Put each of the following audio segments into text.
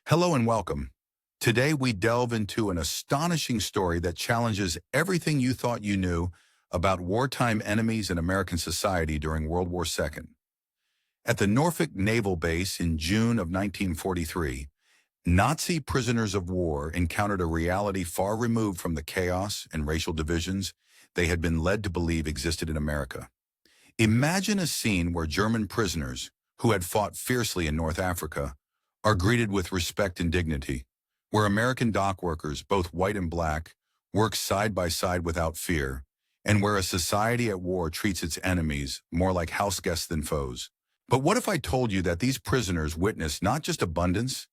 Hello and welcome. Today we delve into an astonishing story that challenges everything you thought you knew about wartime enemies in American society during World War II. At the Norfolk Naval Base in June of 1943, Nazi prisoners of war encountered a reality far removed from the chaos and racial divisions they had been led to believe existed in America. Imagine a scene where German prisoners, who had fought fiercely in North Africa, are greeted with respect and dignity, where American dock workers, both white and black, work side by side without fear, and where a society at war treats its enemies more like house guests than foes. But what if I told you that these prisoners witnessed not just abundance,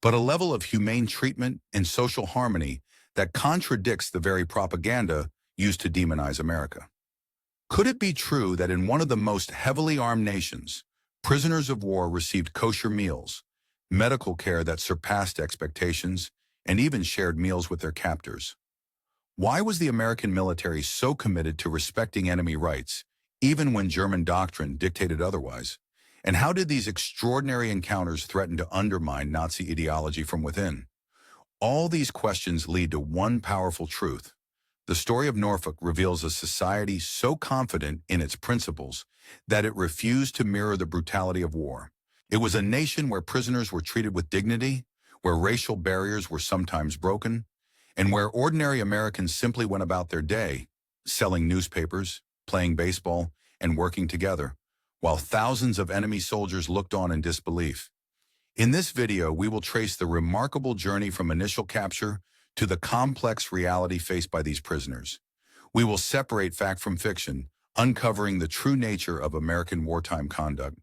but a level of humane treatment and social harmony that contradicts the very propaganda used to demonize America? Could it be true that in one of the most heavily armed nations, prisoners of war received kosher meals, medical care that surpassed expectations, and even shared meals with their captors? Why was the American military so committed to respecting enemy rights, even when German doctrine dictated otherwise? And how did these extraordinary encounters threaten to undermine Nazi ideology from within? All these questions lead to one powerful truth. The story of Norfolk reveals a society so confident in its principles that it refused to mirror the brutality of war. It was a nation where prisoners were treated with dignity, where racial barriers were sometimes broken, and where ordinary Americans simply went about their day, selling newspapers, playing baseball, and working together, while thousands of enemy soldiers looked on in disbelief. In this video, we will trace the remarkable journey from initial capture to the complex reality faced by these prisoners. We will separate fact from fiction, uncovering the true nature of American wartime conduct,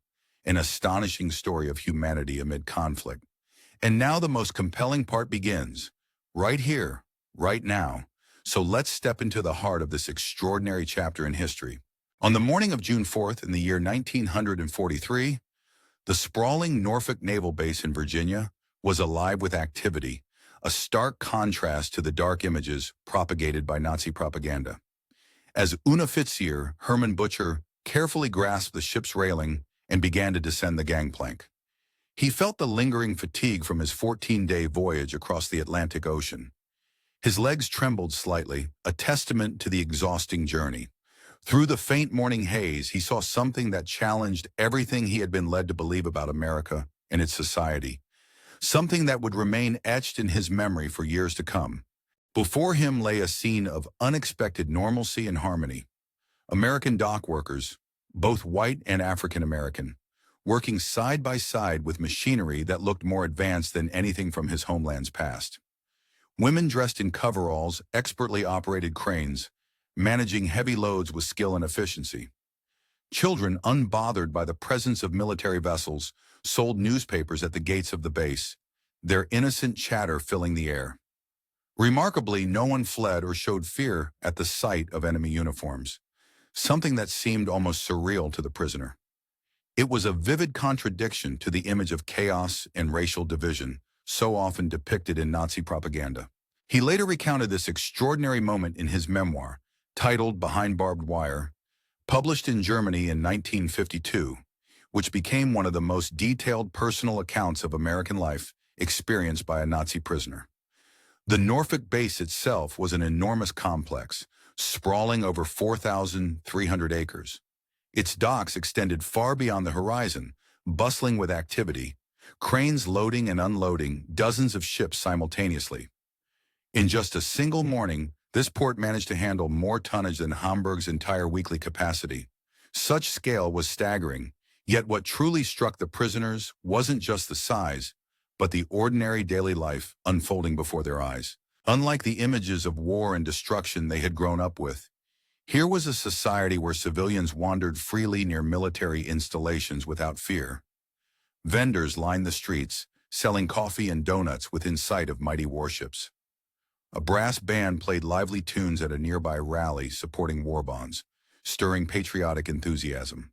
an astonishing story of humanity amid conflict. And now the most compelling part begins, right here, right now. So let's step into the heart of this extraordinary chapter in history. On the morning of June 4th in the year 1943, the sprawling Norfolk Naval Base in Virginia was alive with activity, a stark contrast to the dark images propagated by Nazi propaganda. As Unteroffizier Herman Butcher carefully grasped the ship's railing and began to descend the gangplank, he felt the lingering fatigue from his 14-day voyage across the Atlantic Ocean. His legs trembled slightly, a testament to the exhausting journey. Through the faint morning haze, he saw something that challenged everything he had been led to believe about America and its society, something that would remain etched in his memory for years to come. Before him lay a scene of unexpected normalcy and harmony. American dock workers, both white and African American, working side by side with machinery that looked more advanced than anything from his homeland's past. Women dressed in coveralls expertly operated cranes, managing heavy loads with skill and efficiency. Children, unbothered by the presence of military vessels, sold newspapers at the gates of the base, their innocent chatter filling the air. Remarkably, no one fled or showed fear at the sight of enemy uniforms, something that seemed almost surreal to the prisoner. It was a vivid contradiction to the image of chaos and racial division so often depicted in Nazi propaganda. He later recounted this extraordinary moment in his memoir, titled Behind Barbed Wire, published in Germany in 1952, which became one of the most detailed personal accounts of American life experienced by a Nazi prisoner. The Norfolk base itself was an enormous complex, sprawling over 4,300 acres. Its docks extended far beyond the horizon, bustling with activity, cranes loading and unloading dozens of ships simultaneously. In just a single morning, this port managed to handle more tonnage than Hamburg's entire weekly capacity. Such scale was staggering, yet what truly struck the prisoners wasn't just the size, but the ordinary daily life unfolding before their eyes. Unlike the images of war and destruction they had grown up with, here was a society where civilians wandered freely near military installations without fear. Vendors lined the streets, selling coffee and donuts within sight of mighty warships. A brass band played lively tunes at a nearby rally supporting war bonds, stirring patriotic enthusiasm.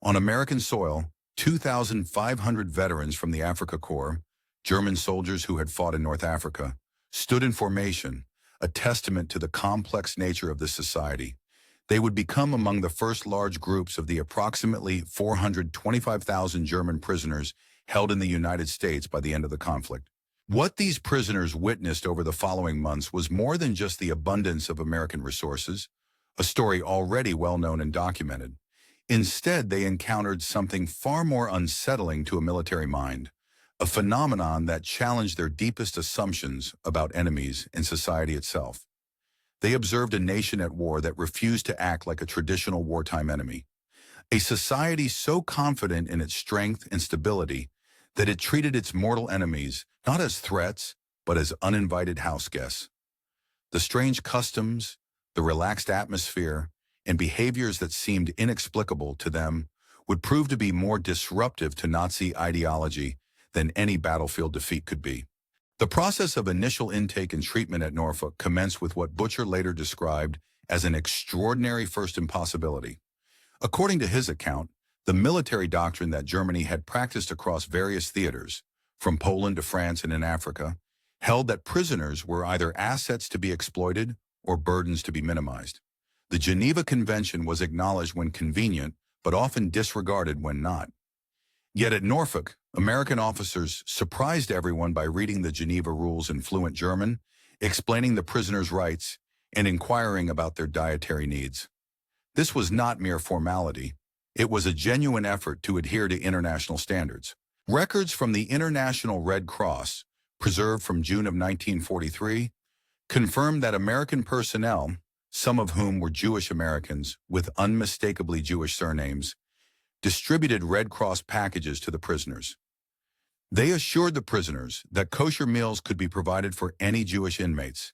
On American soil, 2,500 veterans from the Afrika Korps, German soldiers who had fought in North Africa, stood in formation, a testament to the complex nature of this society. They would become among the first large groups of the approximately 425,000 German prisoners held in the United States by the end of the conflict. What these prisoners witnessed over the following months was more than just the abundance of American resources, a story already well known and documented. Instead, they encountered something far more unsettling to a military mind, a phenomenon that challenged their deepest assumptions about enemies and society itself. They observed a nation at war that refused to act like a traditional wartime enemy, a society so confident in its strength and stability that it treated its mortal enemies not as threats, but as uninvited house guests. The strange customs, the relaxed atmosphere, and behaviors that seemed inexplicable to them would prove to be more disruptive to Nazi ideology than any battlefield defeat could be. The process of initial intake and treatment at Norfolk commenced with what Butcher later described as an extraordinary first impossibility. According to his account, the military doctrine that Germany had practiced across various theaters, from Poland to France and in Africa, held that prisoners were either assets to be exploited or burdens to be minimized. The Geneva Convention was acknowledged when convenient, but often disregarded when not. Yet at Norfolk, American officers surprised everyone by reading the Geneva Rules in fluent German, explaining the prisoners' rights, and inquiring about their dietary needs. This was not mere formality. It was a genuine effort to adhere to international standards. Records from the International Red Cross, preserved from June of 1943, confirmed that American personnel, some of whom were Jewish Americans with unmistakably Jewish surnames, distributed Red Cross packages to the prisoners. They assured the prisoners that kosher meals could be provided for any Jewish inmates,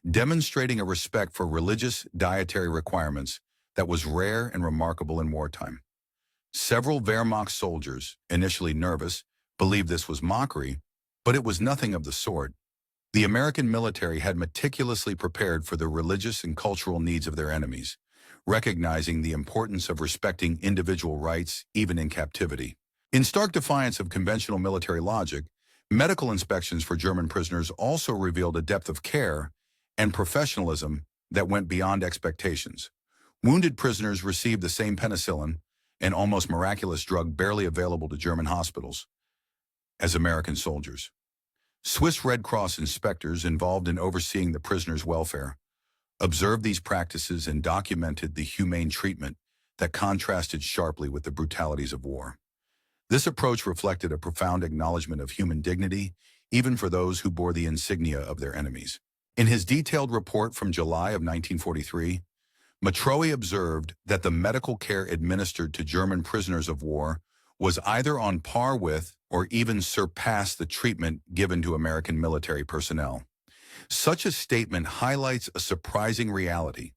demonstrating a respect for religious dietary requirements that was rare and remarkable in wartime. Several Wehrmacht soldiers, initially nervous, believed this was mockery, but it was nothing of the sort. The American military had meticulously prepared for the religious and cultural needs of their enemies, recognizing the importance of respecting individual rights even in captivity. In stark defiance of conventional military logic, medical inspections for German prisoners also revealed a depth of care and professionalism that went beyond expectations. Wounded prisoners received the same penicillin, an almost miraculous drug barely available to German hospitals, as American soldiers. Swiss Red Cross inspectors involved in overseeing the prisoners' welfare observed these practices and documented the humane treatment that contrasted sharply with the brutalities of war. This approach reflected a profound acknowledgement of human dignity, even for those who bore the insignia of their enemies. In his detailed report from July of 1943, Matroe observed that the medical care administered to German prisoners of war was either on par with or even surpassed the treatment given to American military personnel. Such a statement highlights a surprising reality,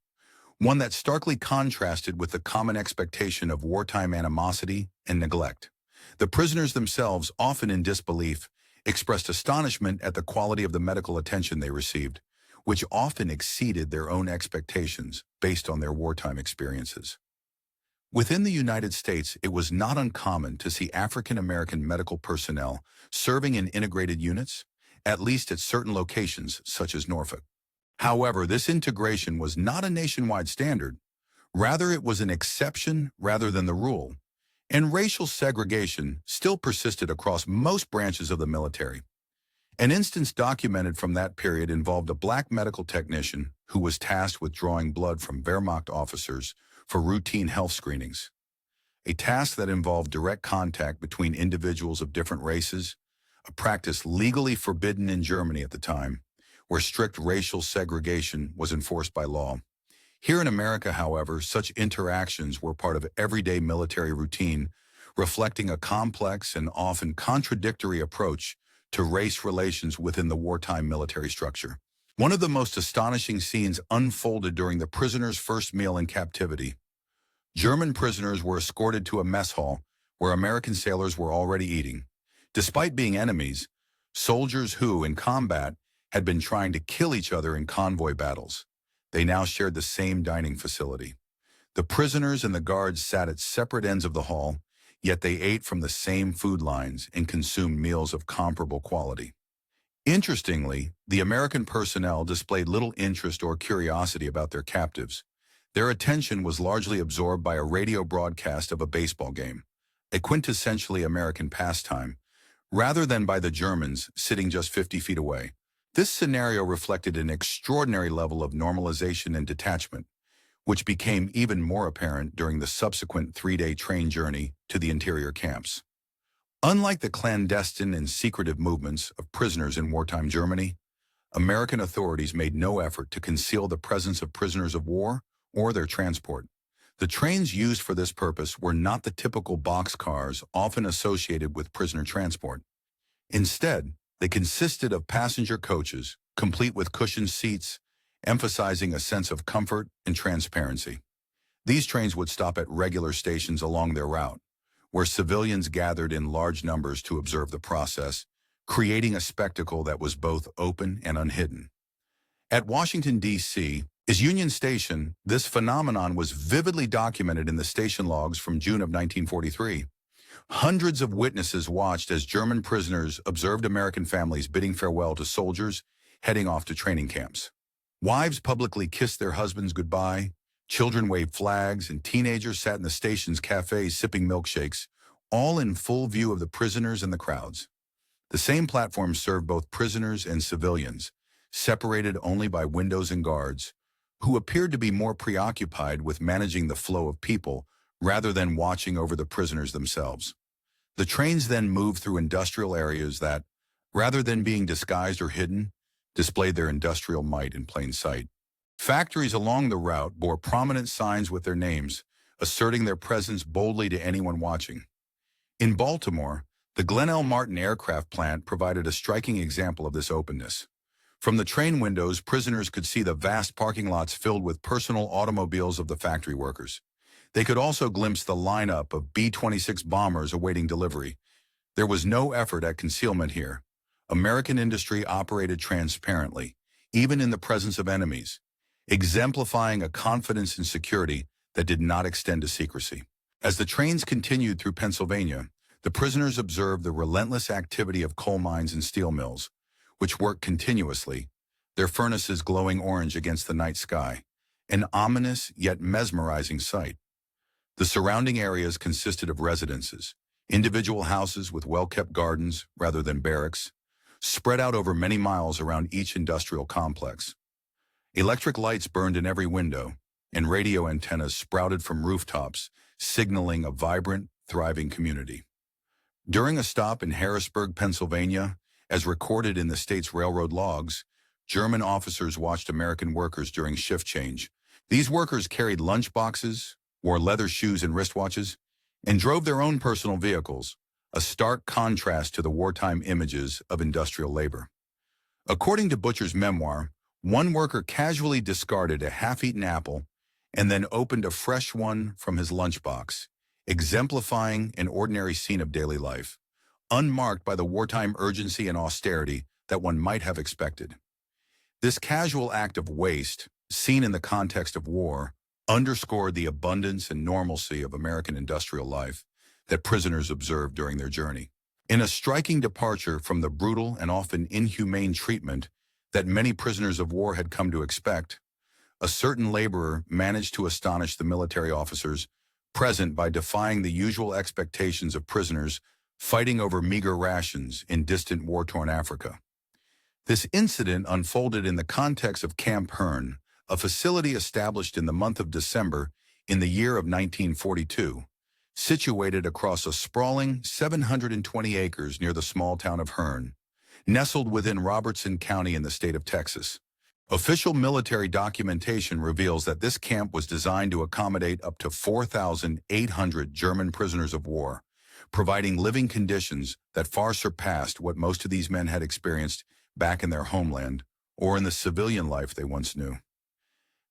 one that starkly contrasted with the common expectation of wartime animosity and neglect. The prisoners themselves, often in disbelief, expressed astonishment at the quality of the medical attention they received, which often exceeded their own expectations based on their wartime experiences. Within the United States, it was not uncommon to see African-American medical personnel serving in integrated units, at least at certain locations such as Norfolk. However, this integration was not a nationwide standard. Rather, it was an exception rather than the rule, and racial segregation still persisted across most branches of the military. An instance documented from that period involved a black medical technician who was tasked with drawing blood from Wehrmacht officers for routine health screenings, a task that involved direct contact between individuals of different races, a practice legally forbidden in Germany at the time, where strict racial segregation was enforced by law. Here in America, however, such interactions were part of everyday military routine, reflecting a complex and often contradictory approach to race relations within the wartime military structure. One of the most astonishing scenes unfolded during the prisoners' first meal in captivity. German prisoners were escorted to a mess hall where American sailors were already eating. Despite being enemies, soldiers who, in combat, had been trying to kill each other in convoy battles, they now shared the same dining facility. The prisoners and the guards sat at separate ends of the hall, yet they ate from the same food lines and consumed meals of comparable quality. Interestingly, the American personnel displayed little interest or curiosity about their captives. Their attention was largely absorbed by a radio broadcast of a baseball game, a quintessentially American pastime, rather than by the Germans sitting just 50 feet away. This scenario reflected an extraordinary level of normalization and detachment, which became even more apparent during the subsequent three-day train journey to the interior camps. Unlike the clandestine and secretive movements of prisoners in wartime Germany, American authorities made no effort to conceal the presence of prisoners of war or their transport. The trains used for this purpose were not the typical boxcars often associated with prisoner transport. Instead, they consisted of passenger coaches, complete with cushioned seats, emphasizing a sense of comfort and transparency. These trains would stop at regular stations along their route, where civilians gathered in large numbers to observe the process, creating a spectacle that was both open and unhidden. At Washington, D.C., Union Station, this phenomenon was vividly documented in the station logs from June of 1943. Hundreds of witnesses watched as German prisoners observed American families bidding farewell to soldiers heading off to training camps. Wives publicly kissed their husbands goodbye, children waved flags, and teenagers sat in the station's cafes sipping milkshakes, all in full view of the prisoners and the crowds. The same platform served both prisoners and civilians, separated only by windows and guards, who appeared to be more preoccupied with managing the flow of people rather than watching over the prisoners themselves. The trains then moved through industrial areas that, rather than being disguised or hidden, displayed their industrial might in plain sight. Factories along the route bore prominent signs with their names, asserting their presence boldly to anyone watching. In Baltimore, the Glen L. Martin aircraft plant provided a striking example of this openness. From the train windows, prisoners could see the vast parking lots filled with personal automobiles of the factory workers. They could also glimpse the lineup of B-26 bombers awaiting delivery. There was no effort at concealment here. American industry operated transparently, even in the presence of enemies, exemplifying a confidence in security that did not extend to secrecy. As the trains continued through Pennsylvania, the prisoners observed the relentless activity of coal mines and steel mills, which worked continuously, their furnaces glowing orange against the night sky, an ominous yet mesmerizing sight. The surrounding areas consisted of residences, individual houses with well-kept gardens rather than barracks, spread out over many miles around each industrial complex. Electric lights burned in every window, and radio antennas sprouted from rooftops, signaling a vibrant, thriving community. During a stop in Harrisburg, Pennsylvania, as recorded in the state's railroad logs, German officers watched American workers during shift change. These workers carried lunchboxes, wore leather shoes and wristwatches, and drove their own personal vehicles, a stark contrast to the wartime images of industrial labor. According to Butcher's memoir, one worker casually discarded a half-eaten apple and then opened a fresh one from his lunchbox, exemplifying an ordinary scene of daily life, unmarked by the wartime urgency and austerity that one might have expected. This casual act of waste, seen in the context of war, underscored the abundance and normalcy of American industrial life that prisoners observed during their journey. In a striking departure from the brutal and often inhumane treatment that many prisoners of war had come to expect, a certain laborer managed to astonish the military officers present by defying the usual expectations of prisoners fighting over meager rations in distant war-torn Africa. This incident unfolded in the context of Camp Hearn, a facility established in the month of December in the year of 1942, situated across a sprawling 720 acres near the small town of Hearn, nestled within Robertson County in the state of Texas. Official military documentation reveals that this camp was designed to accommodate up to 4,800 German prisoners of war, providing living conditions that far surpassed what most of these men had experienced back in their homeland or in the civilian life they once knew.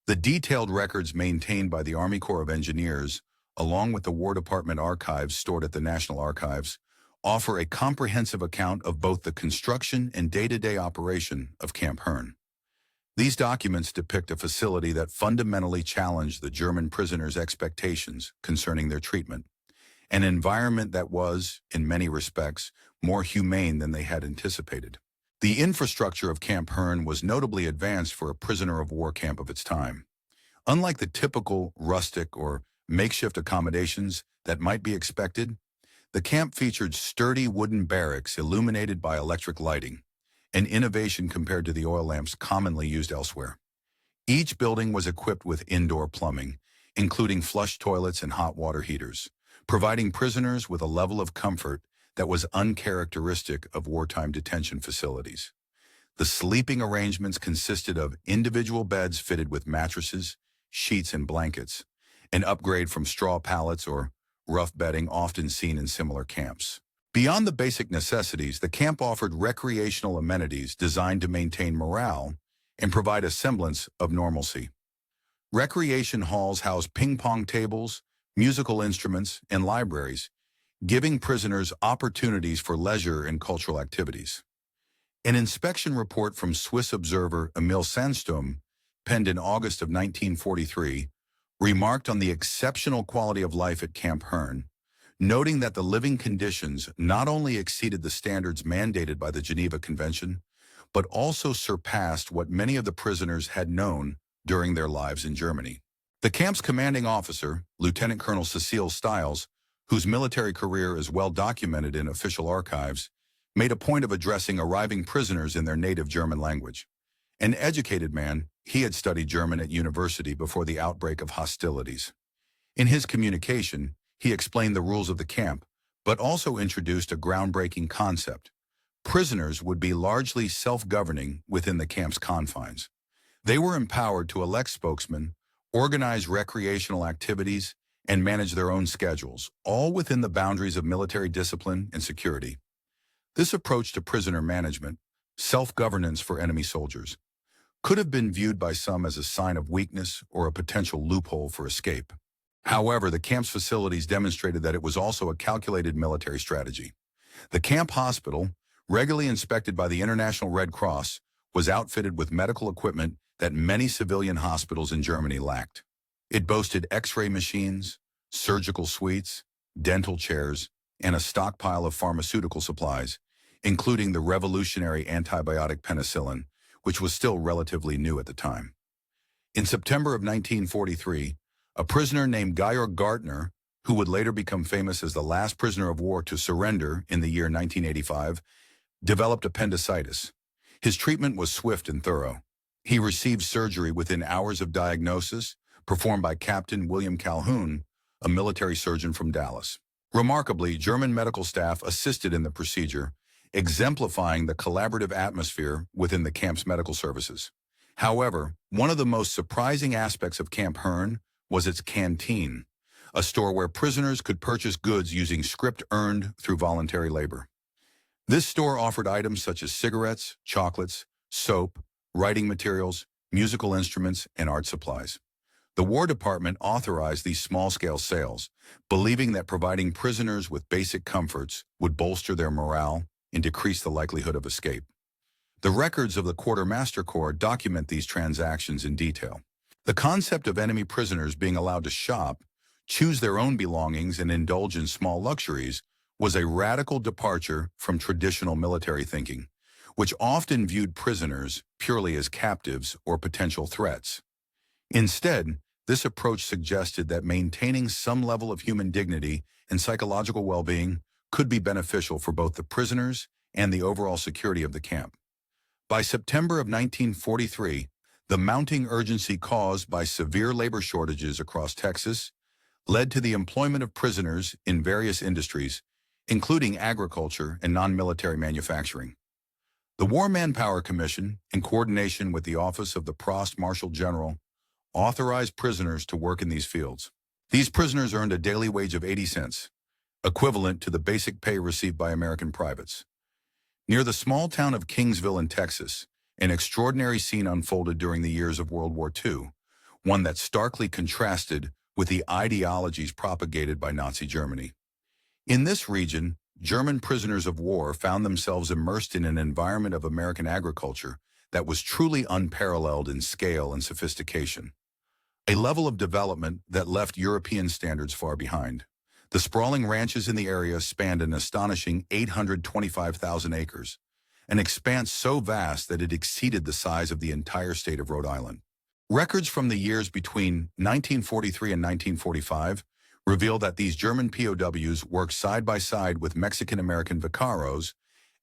The detailed records maintained by the Army Corps of Engineers, along with the War Department archives stored at the National Archives, offer a comprehensive account of both the construction and day-to-day operation of Camp Hearn. These documents depict a facility that fundamentally challenged the German prisoners' expectations concerning their treatment, an environment that was, in many respects, more humane than they had anticipated. The infrastructure of Camp Hearn was notably advanced for a prisoner of war camp of its time. Unlike the typical rustic or makeshift accommodations that might be expected, The camp featured sturdy wooden barracks illuminated by electric lighting, an innovation compared to the oil lamps commonly used elsewhere. Each building was equipped with indoor plumbing, including flush toilets and hot water heaters, providing prisoners with a level of comfort that was uncharacteristic of wartime detention facilities. The sleeping arrangements consisted of individual beds fitted with mattresses, sheets, and blankets, an upgrade from straw pallets or rough bedding often seen in similar camps. Beyond the basic necessities, the camp offered recreational amenities designed to maintain morale and provide a semblance of normalcy. Recreation halls housed ping-pong tables, musical instruments, and libraries, giving prisoners opportunities for leisure and cultural activities. An inspection report from Swiss observer Emil Sandstrom, penned in August of 1943, remarked on the exceptional quality of life at Camp Herne, noting that the living conditions not only exceeded the standards mandated by the Geneva Convention, but also surpassed what many of the prisoners had known during their lives in Germany. The camp's commanding officer, Lieutenant Colonel Cecile Stiles, whose military career is well documented in official archives, made a point of addressing arriving prisoners in their native German language. An educated man, he had studied German at university before the outbreak of hostilities. In his communication, he explained the rules of the camp, but also introduced a groundbreaking concept. Prisoners would be largely self-governing within the camp's confines. They were empowered to elect spokesmen, organize recreational activities, and manage their own schedules, all within the boundaries of military discipline and security. This approach to prisoner management, self-governance for enemy soldiers, could have been viewed by some as a sign of weakness or a potential loophole for escape. However, the camp's facilities demonstrated that it was also a calculated military strategy. The camp hospital, regularly inspected by the International Red Cross, was outfitted with medical equipment that many civilian hospitals in Germany lacked. It boasted X-ray machines, surgical suites, dental chairs, and a stockpile of pharmaceutical supplies, including the revolutionary antibiotic penicillin, which was still relatively new at the time. In September of 1943, a prisoner named Georg Gartner, who would later become famous as the last prisoner of war to surrender in the year 1985, developed appendicitis. His treatment was swift and thorough. He received surgery within hours of diagnosis, performed by Captain William Calhoun, a military surgeon from Dallas. Remarkably, German medical staff assisted in the procedure, exemplifying the collaborative atmosphere within the camp's medical services. However, one of the most surprising aspects of Camp Herne was its canteen, a store where prisoners could purchase goods using script earned through voluntary labor. This store offered items such as cigarettes, chocolates, soap, writing materials, musical instruments, and art supplies. The War Department authorized these small-scale sales, believing that providing prisoners with basic comforts would bolster their morale and decrease the likelihood of escape. The records of the Quartermaster Corps document these transactions in detail. The concept of enemy prisoners being allowed to shop, choose their own belongings, and indulge in small luxuries was a radical departure from traditional military thinking, which often viewed prisoners purely as captives or potential threats. Instead, this approach suggested that maintaining some level of human dignity and psychological well-being could be beneficial for both the prisoners and the overall security of the camp. By September of 1943, the mounting urgency caused by severe labor shortages across Texas led to the employment of prisoners in various industries, including agriculture and non-military manufacturing. The War Manpower Commission, in coordination with the Office of the Prost Marshal General, authorized prisoners to work in these fields. These prisoners earned a daily wage of 80 cents, equivalent to the basic pay received by American privates. Near the small town of Kingsville in Texas, an extraordinary scene unfolded during the years of World War II, one that starkly contrasted with the ideologies propagated by Nazi Germany. In this region, German prisoners of war found themselves immersed in an environment of American agriculture that was truly unparalleled in scale and sophistication, a level of development that left European standards far behind. The sprawling ranches in the area spanned an astonishing 825,000 acres, an expanse so vast that it exceeded the size of the entire state of Rhode Island. Records from the years between 1943 and 1945 reveal that these German POWs worked side by side with Mexican-American vaqueros,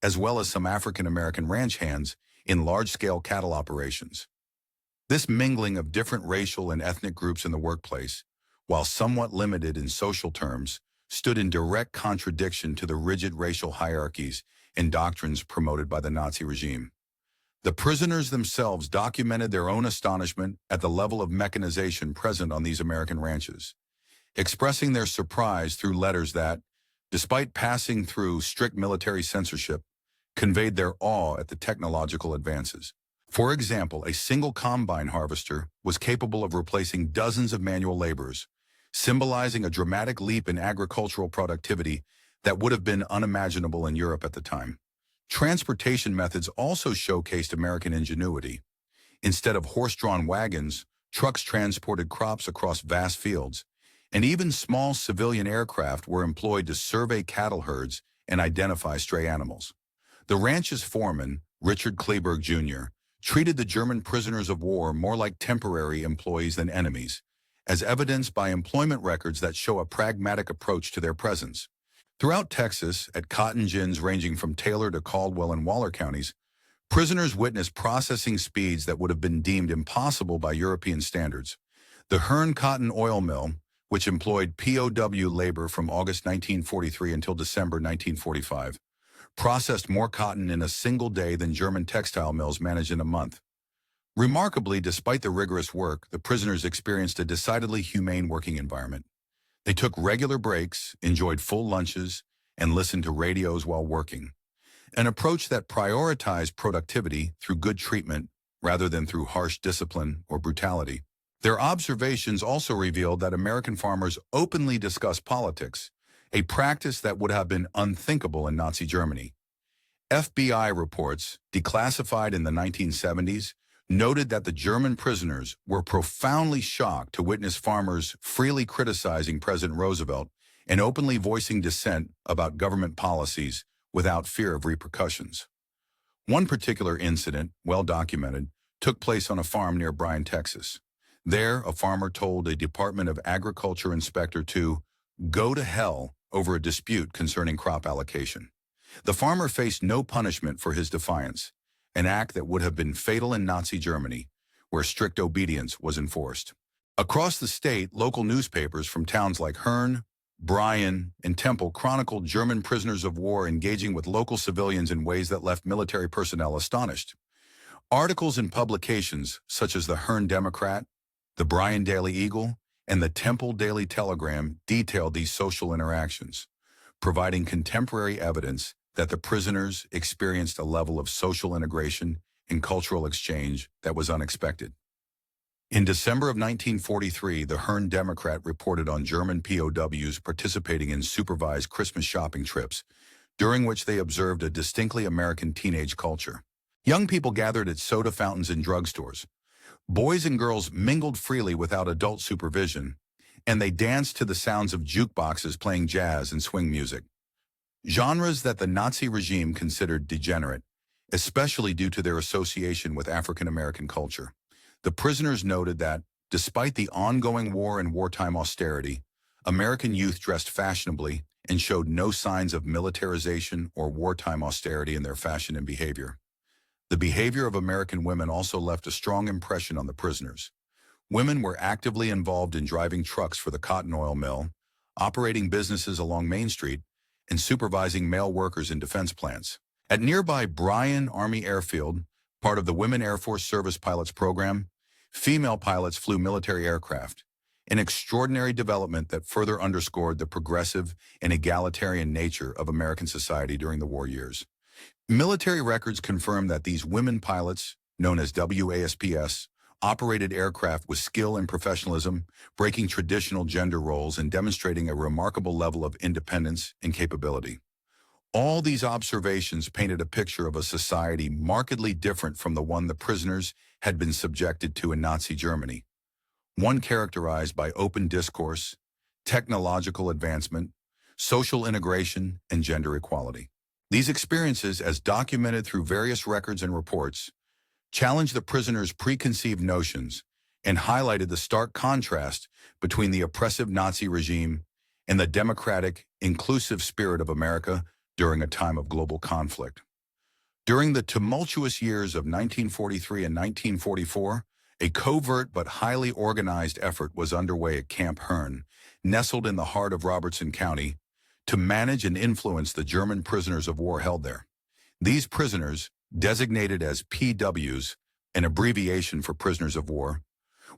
as well as some African-American ranch hands in large-scale cattle operations. This mingling of different racial and ethnic groups in the workplace, while somewhat limited in social terms, stood in direct contradiction to the rigid racial hierarchies and doctrines promoted by the Nazi regime. The prisoners themselves documented their own astonishment at the level of mechanization present on these American ranches, expressing their surprise through letters that, despite passing through strict military censorship, conveyed their awe at the technological advances. For example, a single combine harvester was capable of replacing dozens of manual laborers, symbolizing a dramatic leap in agricultural productivity that would have been unimaginable in Europe at the time. Transportation methods also showcased American ingenuity. Instead of horse-drawn wagons, trucks transported crops across vast fields, and even small civilian aircraft were employed to survey cattle herds and identify stray animals. The ranch's foreman, Richard Kleberg Jr., treated the German prisoners of war more like temporary employees than enemies, as evidenced by employment records that show a pragmatic approach to their presence. Throughout Texas, at cotton gins ranging from Taylor to Caldwell and Waller counties, prisoners witnessed processing speeds that would have been deemed impossible by European standards. The Hearn Cotton Oil Mill, which employed POW labor from August 1943 until December 1945, processed more cotton in a single day than German textile mills managed in a month. Remarkably, despite the rigorous work, the prisoners experienced a decidedly humane working environment. They took regular breaks, enjoyed full lunches, and listened to radios while working, an approach that prioritized productivity through good treatment rather than through harsh discipline or brutality. Their observations also revealed that American farmers openly discussed politics, a practice that would have been unthinkable in Nazi Germany. FBI reports, declassified in the 1970s, noted that the German prisoners were profoundly shocked to witness farmers freely criticizing President Roosevelt and openly voicing dissent about government policies without fear of repercussions. One particular incident, well documented, took place on a farm near Bryan, Texas. There, a farmer told a Department of Agriculture inspector to go to hell over a dispute concerning crop allocation. The farmer faced no punishment for his defiance, an act that would have been fatal in Nazi Germany, where strict obedience was enforced. Across the state, local newspapers from towns like Hearn, Bryan, and Temple chronicled German prisoners of war engaging with local civilians in ways that left military personnel astonished. Articles in publications such as the Hearn Democrat, the Bryan Daily Eagle, and the Temple Daily Telegram detailed these social interactions, providing contemporary evidence that the prisoners experienced a level of social integration and cultural exchange that was unexpected. In December of 1943, the Hearn Democrat reported on German POWs participating in supervised Christmas shopping trips, during which they observed a distinctly American teenage culture. Young people gathered at soda fountains and drugstores. Boys and girls mingled freely without adult supervision, and they danced to the sounds of jukeboxes playing jazz and swing music, genres that the Nazi regime considered degenerate, especially due to their association with African-American culture. The prisoners noted that, despite the ongoing war and wartime austerity, American youth dressed fashionably and showed no signs of militarization or wartime austerity in their fashion and behavior. The behavior of American women also left a strong impression on the prisoners. Women were actively involved in driving trucks for the cotton oil mill, operating businesses along Main Street, and supervising male workers in defense plants. At nearby Bryan Army Airfield, part of the Women Air Force Service Pilots Program, female pilots flew military aircraft, an extraordinary development that further underscored the progressive and egalitarian nature of American society during the war years. Military records confirm that these women pilots, known as WASPs, operated aircraft with skill and professionalism, breaking traditional gender roles and demonstrating a remarkable level of independence and capability. All these observations painted a picture of a society markedly different from the one the prisoners had been subjected to in Nazi Germany, one characterized by open discourse, technological advancement, social integration, and gender equality. These experiences, as documented through various records and reports, challenged the prisoners' preconceived notions and highlighted the stark contrast between the oppressive Nazi regime and the democratic, inclusive spirit of America during a time of global conflict. During the tumultuous years of 1943 and 1944, a covert but highly organized effort was underway at Camp Hearn, nestled in the heart of Robertson County, to manage and influence the German prisoners of war held there. These prisoners, designated as PWs, an abbreviation for prisoners of war,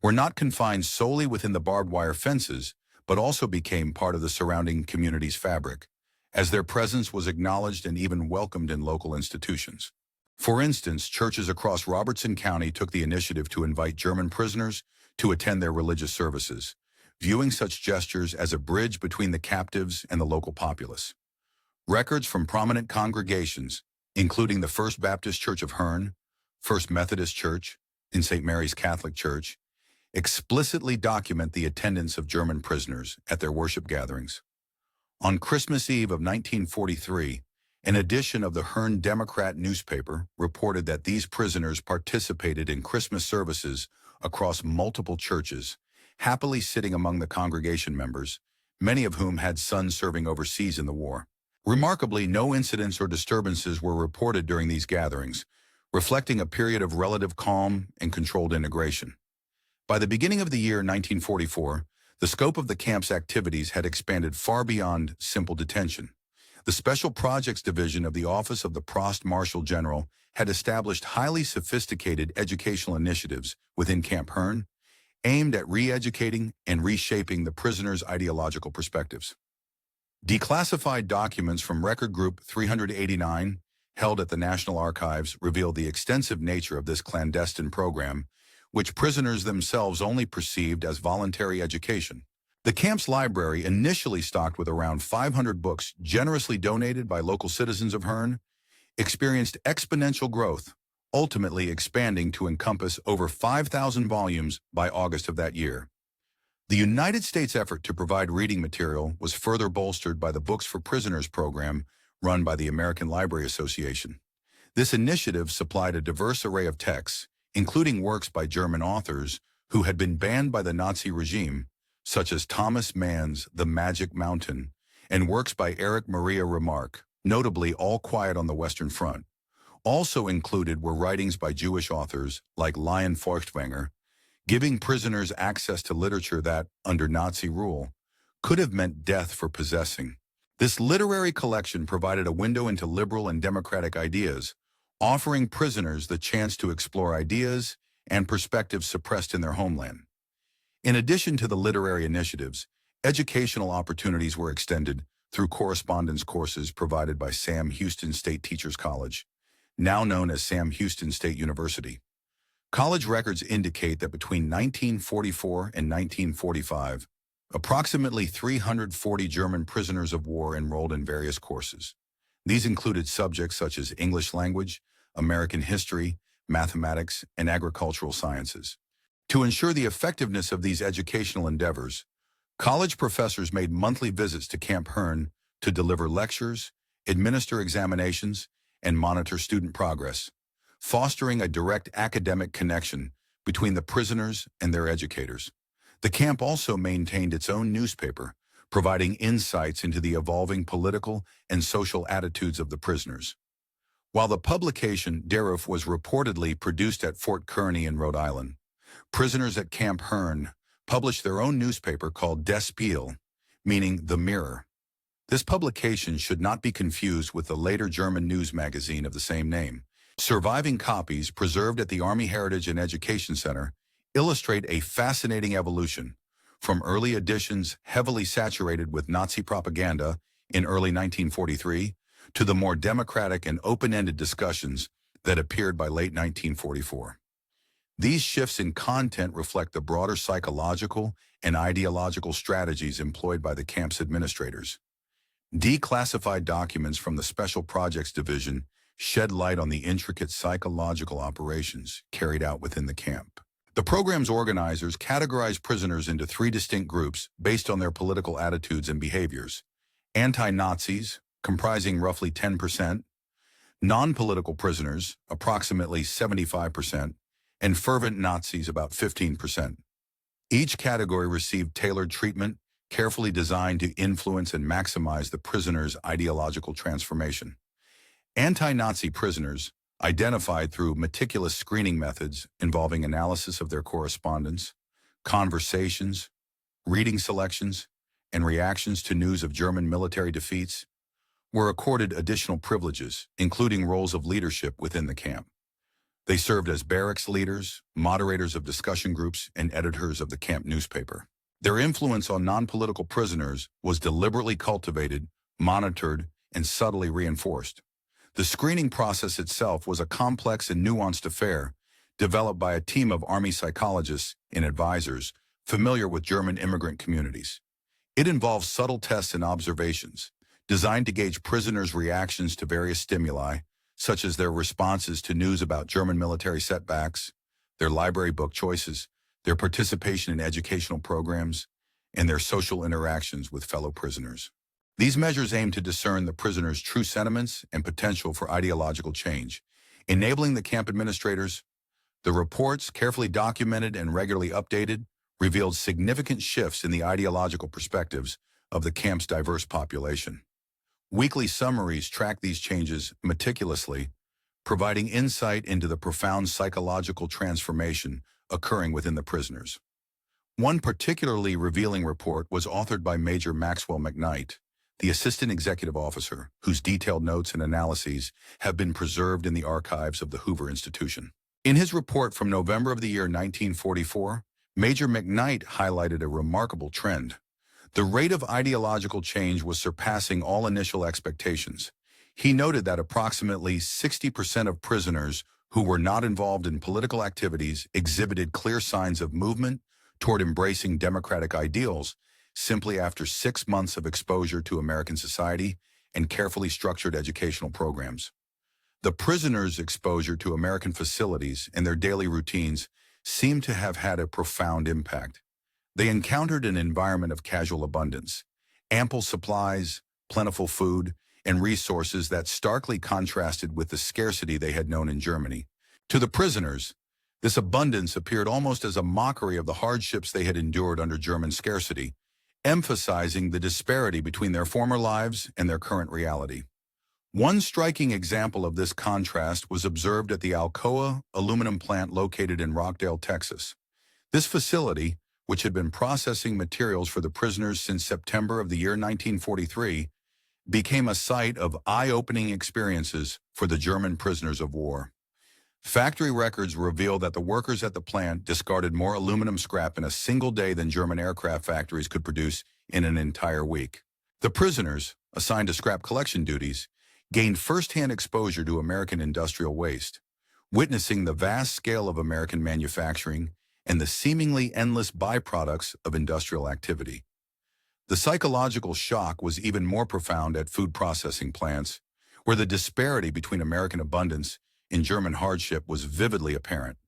were not confined solely within the barbed wire fences, but also became part of the surrounding community's fabric, as their presence was acknowledged and even welcomed in local institutions. For instance, churches across Robertson County took the initiative to invite German prisoners to attend their religious services, viewing such gestures as a bridge between the captives and the local populace. Records from prominent congregations, including the First Baptist Church of Hearn, First Methodist Church, and St. Mary's Catholic Church, explicitly document the attendance of German prisoners at their worship gatherings. On Christmas Eve of 1943, an edition of the Hearn Democrat newspaper reported that these prisoners participated in Christmas services across multiple churches, happily sitting among the congregation members, many of whom had sons serving overseas in the war. Remarkably, no incidents or disturbances were reported during these gatherings, reflecting a period of relative calm and controlled integration. By the beginning of the year 1944, the scope of the camp's activities had expanded far beyond simple detention. The Special Projects Division of the Office of the Prost Marshal General had established highly sophisticated educational initiatives within Camp Hearn, aimed at re-educating and reshaping the prisoners' ideological perspectives. Declassified documents from Record Group 389, held at the National Archives, revealed the extensive nature of this clandestine program, which prisoners themselves only perceived as voluntary education. The camp's library, initially stocked with around 500 books generously donated by local citizens of Hearn, experienced exponential growth, ultimately expanding to encompass over 5,000 volumes by August of that year. The United States effort to provide reading material was further bolstered by the Books for Prisoners program run by the American Library Association. This initiative supplied a diverse array of texts, including works by German authors who had been banned by the Nazi regime, such as Thomas Mann's The Magic Mountain, and works by Erich Maria Remarque, notably All Quiet on the Western Front. Also included were writings by Jewish authors like Lion Feuchtwanger, giving prisoners access to literature that, under Nazi rule, could have meant death for possessing. This literary collection provided a window into liberal and democratic ideas, offering prisoners the chance to explore ideas and perspectives suppressed in their homeland. In addition to the literary initiatives, educational opportunities were extended through correspondence courses provided by Sam Houston State Teachers College, now known as Sam Houston State University. College records indicate that between 1944 and 1945, approximately 340 German prisoners of war enrolled in various courses. These included subjects such as English language, American history, mathematics, and agricultural sciences. To ensure the effectiveness of these educational endeavors, college professors made monthly visits to Camp Hearn to deliver lectures, administer examinations, and monitor student progress, fostering a direct academic connection between the prisoners and their educators. The camp also maintained its own newspaper, providing insights into the evolving political and social attitudes of the prisoners. While the publication, Deruf, was reportedly produced at Fort Kearny in Rhode Island, prisoners at Camp Hearn published their own newspaper called Der Spiegel, meaning the mirror. This publication should not be confused with the later German news magazine of the same name. Surviving copies, preserved at the Army Heritage and Education Center, illustrate a fascinating evolution, from early editions heavily saturated with Nazi propaganda in early 1943 to the more democratic and open-ended discussions that appeared by late 1944. These shifts in content reflect the broader psychological and ideological strategies employed by the camp's administrators. Declassified documents from the Special Projects Division shed light on the intricate psychological operations carried out within the camp. The program's organizers categorized prisoners into three distinct groups based on their political attitudes and behaviors: anti-Nazis, comprising roughly 10%, non-political prisoners, approximately 75%, and fervent Nazis, about 15%. Each category received tailored treatment, carefully designed to influence and maximize the prisoner's ideological transformation. Anti-Nazi prisoners, identified through meticulous screening methods involving analysis of their correspondence, conversations, reading selections, and reactions to news of German military defeats, were accorded additional privileges, including roles of leadership within the camp. They served as barracks leaders, moderators of discussion groups, and editors of the camp newspaper. Their influence on non-political prisoners was deliberately cultivated, monitored, and subtly reinforced. The screening process itself was a complex and nuanced affair, developed by a team of Army psychologists and advisors familiar with German immigrant communities. It involves subtle tests and observations, designed to gauge prisoners' reactions to various stimuli, such as their responses to news about German military setbacks, their library book choices, their participation in educational programs, and their social interactions with fellow prisoners. These measures aim to discern the prisoner's true sentiments and potential for ideological change, enabling the camp administrators. The reports, carefully documented and regularly updated, revealed significant shifts in the ideological perspectives of the camp's diverse population. Weekly summaries track these changes meticulously, providing insight into the profound psychological transformation occurring within the prisoners. One particularly revealing report was authored by Major Maxwell McKnight, the assistant executive officer, whose detailed notes and analyses have been preserved in the archives of the Hoover Institution. In his report from November of the year 1944, Major McKnight highlighted a remarkable trend. The rate of ideological change was surpassing all initial expectations. He noted that approximately 60% of prisoners who were not involved in political activities exhibited clear signs of movement toward embracing democratic ideals simply after 6 months of exposure to American society and carefully structured educational programs. The prisoners' exposure to American facilities and their daily routines seemed to have had a profound impact. They encountered an environment of casual abundance, ample supplies, plentiful food, and resources that starkly contrasted with the scarcity they had known in Germany. To the prisoners, this abundance appeared almost as a mockery of the hardships they had endured under German scarcity, emphasizing the disparity between their former lives and their current reality. One striking example of this contrast was observed at the Alcoa aluminum plant located in Rockdale, Texas. This facility, which had been processing materials for the prisoners since September of the year 1943, became a site of eye-opening experiences for the German prisoners of war. Factory records reveal that the workers at the plant discarded more aluminum scrap in a single day than German aircraft factories could produce in an entire week. The prisoners, assigned to scrap collection duties, gained first-hand exposure to American industrial waste, witnessing the vast scale of American manufacturing and the seemingly endless byproducts of industrial activity. The psychological shock was even more profound at food processing plants, where the disparity between American abundance and German hardship was vividly apparent.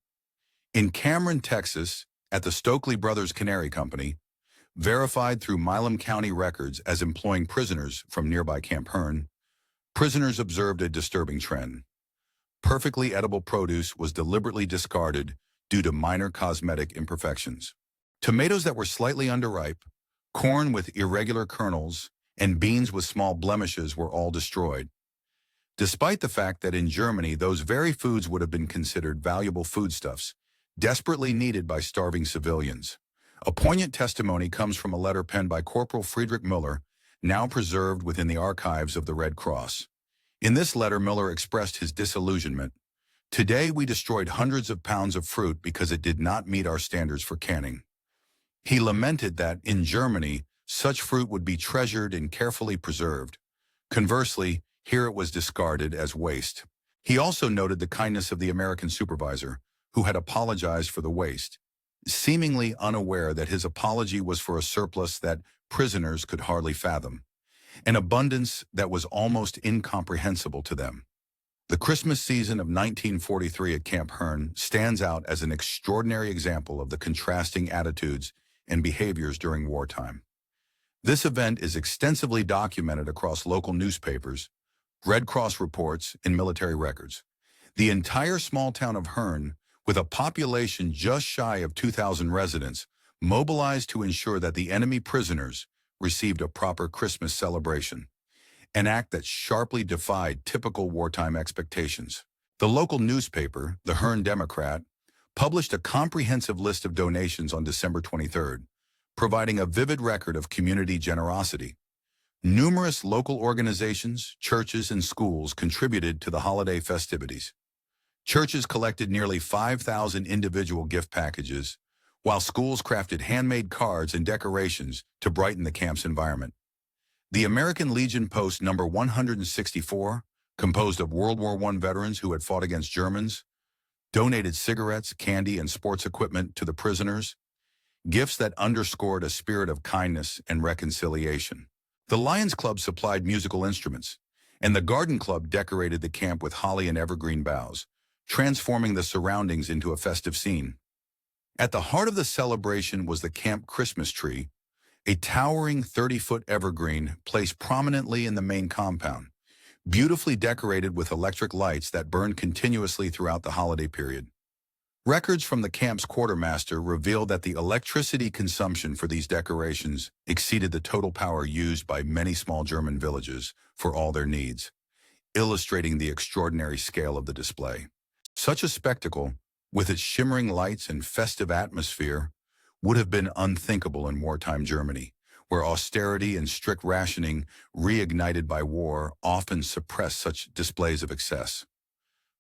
In Cameron, Texas, at the Stokely Brothers Cannery Company, verified through Milam County records as employing prisoners from nearby Camp Hearn, prisoners observed a disturbing trend. Perfectly edible produce was deliberately discarded due to minor cosmetic imperfections. Tomatoes that were slightly underripe, corn with irregular kernels, and beans with small blemishes were all destroyed. Despite the fact that in Germany those very foods would have been considered valuable foodstuffs, desperately needed by starving civilians. A poignant testimony comes from a letter penned by Corporal Friedrich Müller, now preserved within the archives of the Red Cross. In this letter, Müller expressed his disillusionment. "Today we destroyed hundreds of pounds of fruit because it did not meet our standards for canning." He lamented that, in Germany, such fruit would be treasured and carefully preserved. Conversely, here it was discarded as waste. He also noted the kindness of the American supervisor, who had apologized for the waste, seemingly unaware that his apology was for a surplus that prisoners could hardly fathom, an abundance that was almost incomprehensible to them. The Christmas season of 1943 at Camp Hearn stands out as an extraordinary example of the contrasting attitudes and behaviors during wartime. This event is extensively documented across local newspapers, Red Cross reports, and military records. The entire small town of Hearn, with a population just shy of 2,000 residents, mobilized to ensure that the enemy prisoners, received a proper Christmas celebration, an act that sharply defied typical wartime expectations. The local newspaper, the Herne Democrat, published a comprehensive list of donations on December 23rd, providing a vivid record of community generosity. Numerous local organizations, churches, and schools contributed to the holiday festivities. Churches collected nearly 5,000 individual gift packages, while schools crafted handmade cards and decorations to brighten the camp's environment. The American Legion Post number 164, composed of World War I veterans who had fought against Germans, donated cigarettes, candy, and sports equipment to the prisoners, gifts that underscored a spirit of kindness and reconciliation. The Lions Club supplied musical instruments, and the Garden Club decorated the camp with holly and evergreen boughs, transforming the surroundings into a festive scene. At the heart of the celebration was the camp Christmas tree, a towering 30-foot evergreen placed prominently in the main compound, beautifully decorated with electric lights that burned continuously throughout the holiday period. Records from the camp's quartermaster revealed that the electricity consumption for these decorations exceeded the total power used by many small German villages for all their needs, illustrating the extraordinary scale of the display. Such a spectacle, with its shimmering lights and festive atmosphere, would have been unthinkable in wartime Germany, where austerity and strict rationing, reignited by war, often suppressed such displays of excess.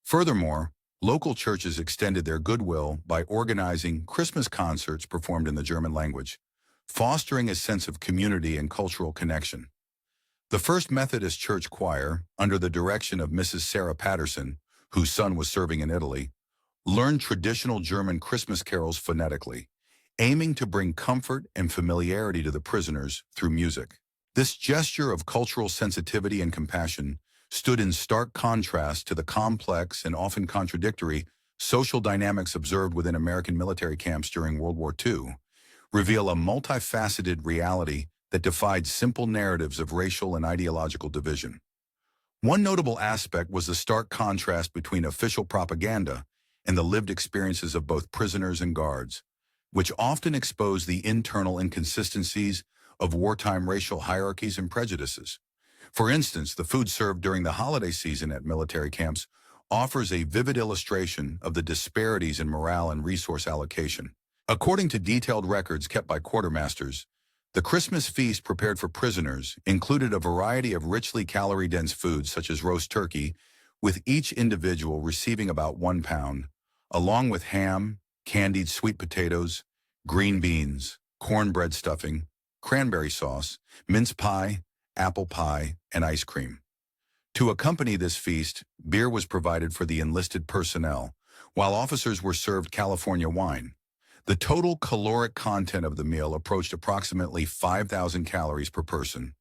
Furthermore, local churches extended their goodwill by organizing Christmas concerts performed in the German language, fostering a sense of community and cultural connection. The First Methodist Church Choir, under the direction of Mrs. Sarah Patterson, whose son was serving in Italy, learned traditional German Christmas carols phonetically, aiming to bring comfort and familiarity to the prisoners through music. This gesture of cultural sensitivity and compassion stood in stark contrast to the complex and often contradictory social dynamics observed within American military camps during World War II, reveal a multifaceted reality that defied simple narratives of racial and ideological division. One notable aspect was the stark contrast between official propaganda and the lived experiences of both prisoners and guards, which often exposed the internal inconsistencies of wartime racial hierarchies and prejudices. For instance, the food served during the holiday season at military camps offers a vivid illustration of the disparities in morale and resource allocation. According to detailed records kept by quartermasters, the Christmas feast prepared for prisoners included a variety of richly calorie-dense foods such as roast turkey, with each individual receiving about 1 pound, along with ham, candied sweet potatoes, green beans, cornbread stuffing, cranberry sauce, mince pie, apple pie, and ice cream. To accompany this feast, beer was provided for the enlisted personnel, while officers were served California wine. The total caloric content of the meal approached approximately 5,000 calories per person,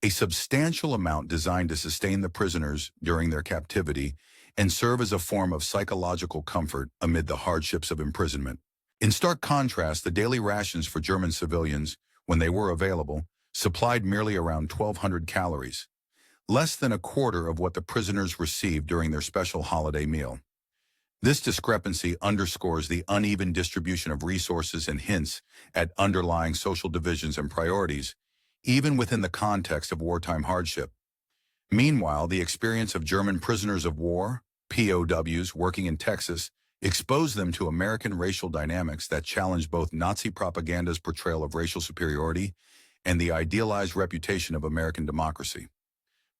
a substantial amount designed to sustain the prisoners during their captivity and serve as a form of psychological comfort amid the hardships of imprisonment. In stark contrast, the daily rations for German civilians, when they were available, supplied merely around 1,200 calories, less than a quarter of what the prisoners received during their special holiday meal. This discrepancy underscores the uneven distribution of resources and hints at underlying social divisions and priorities, even within the context of wartime hardship. Meanwhile, the experience of German prisoners of war, POWs, working in Texas, exposed them to American racial dynamics that challenged both Nazi propaganda's portrayal of racial superiority and the idealized reputation of American democracy.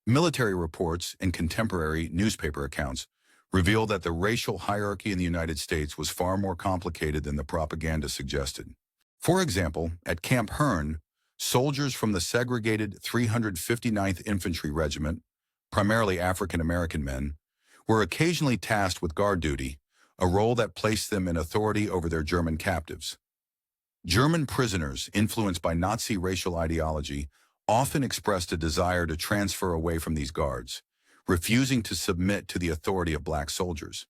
Military reports and contemporary newspaper accounts reveal that the racial hierarchy in the United States was far more complicated than the propaganda suggested. For example, at Camp Herne, soldiers from the segregated 359th Infantry Regiment, primarily African-American men, were occasionally tasked with guard duty, a role that placed them in authority over their German captives. German prisoners, influenced by Nazi racial ideology, often expressed a desire to transfer away from these guards, refusing to submit to the authority of black soldiers.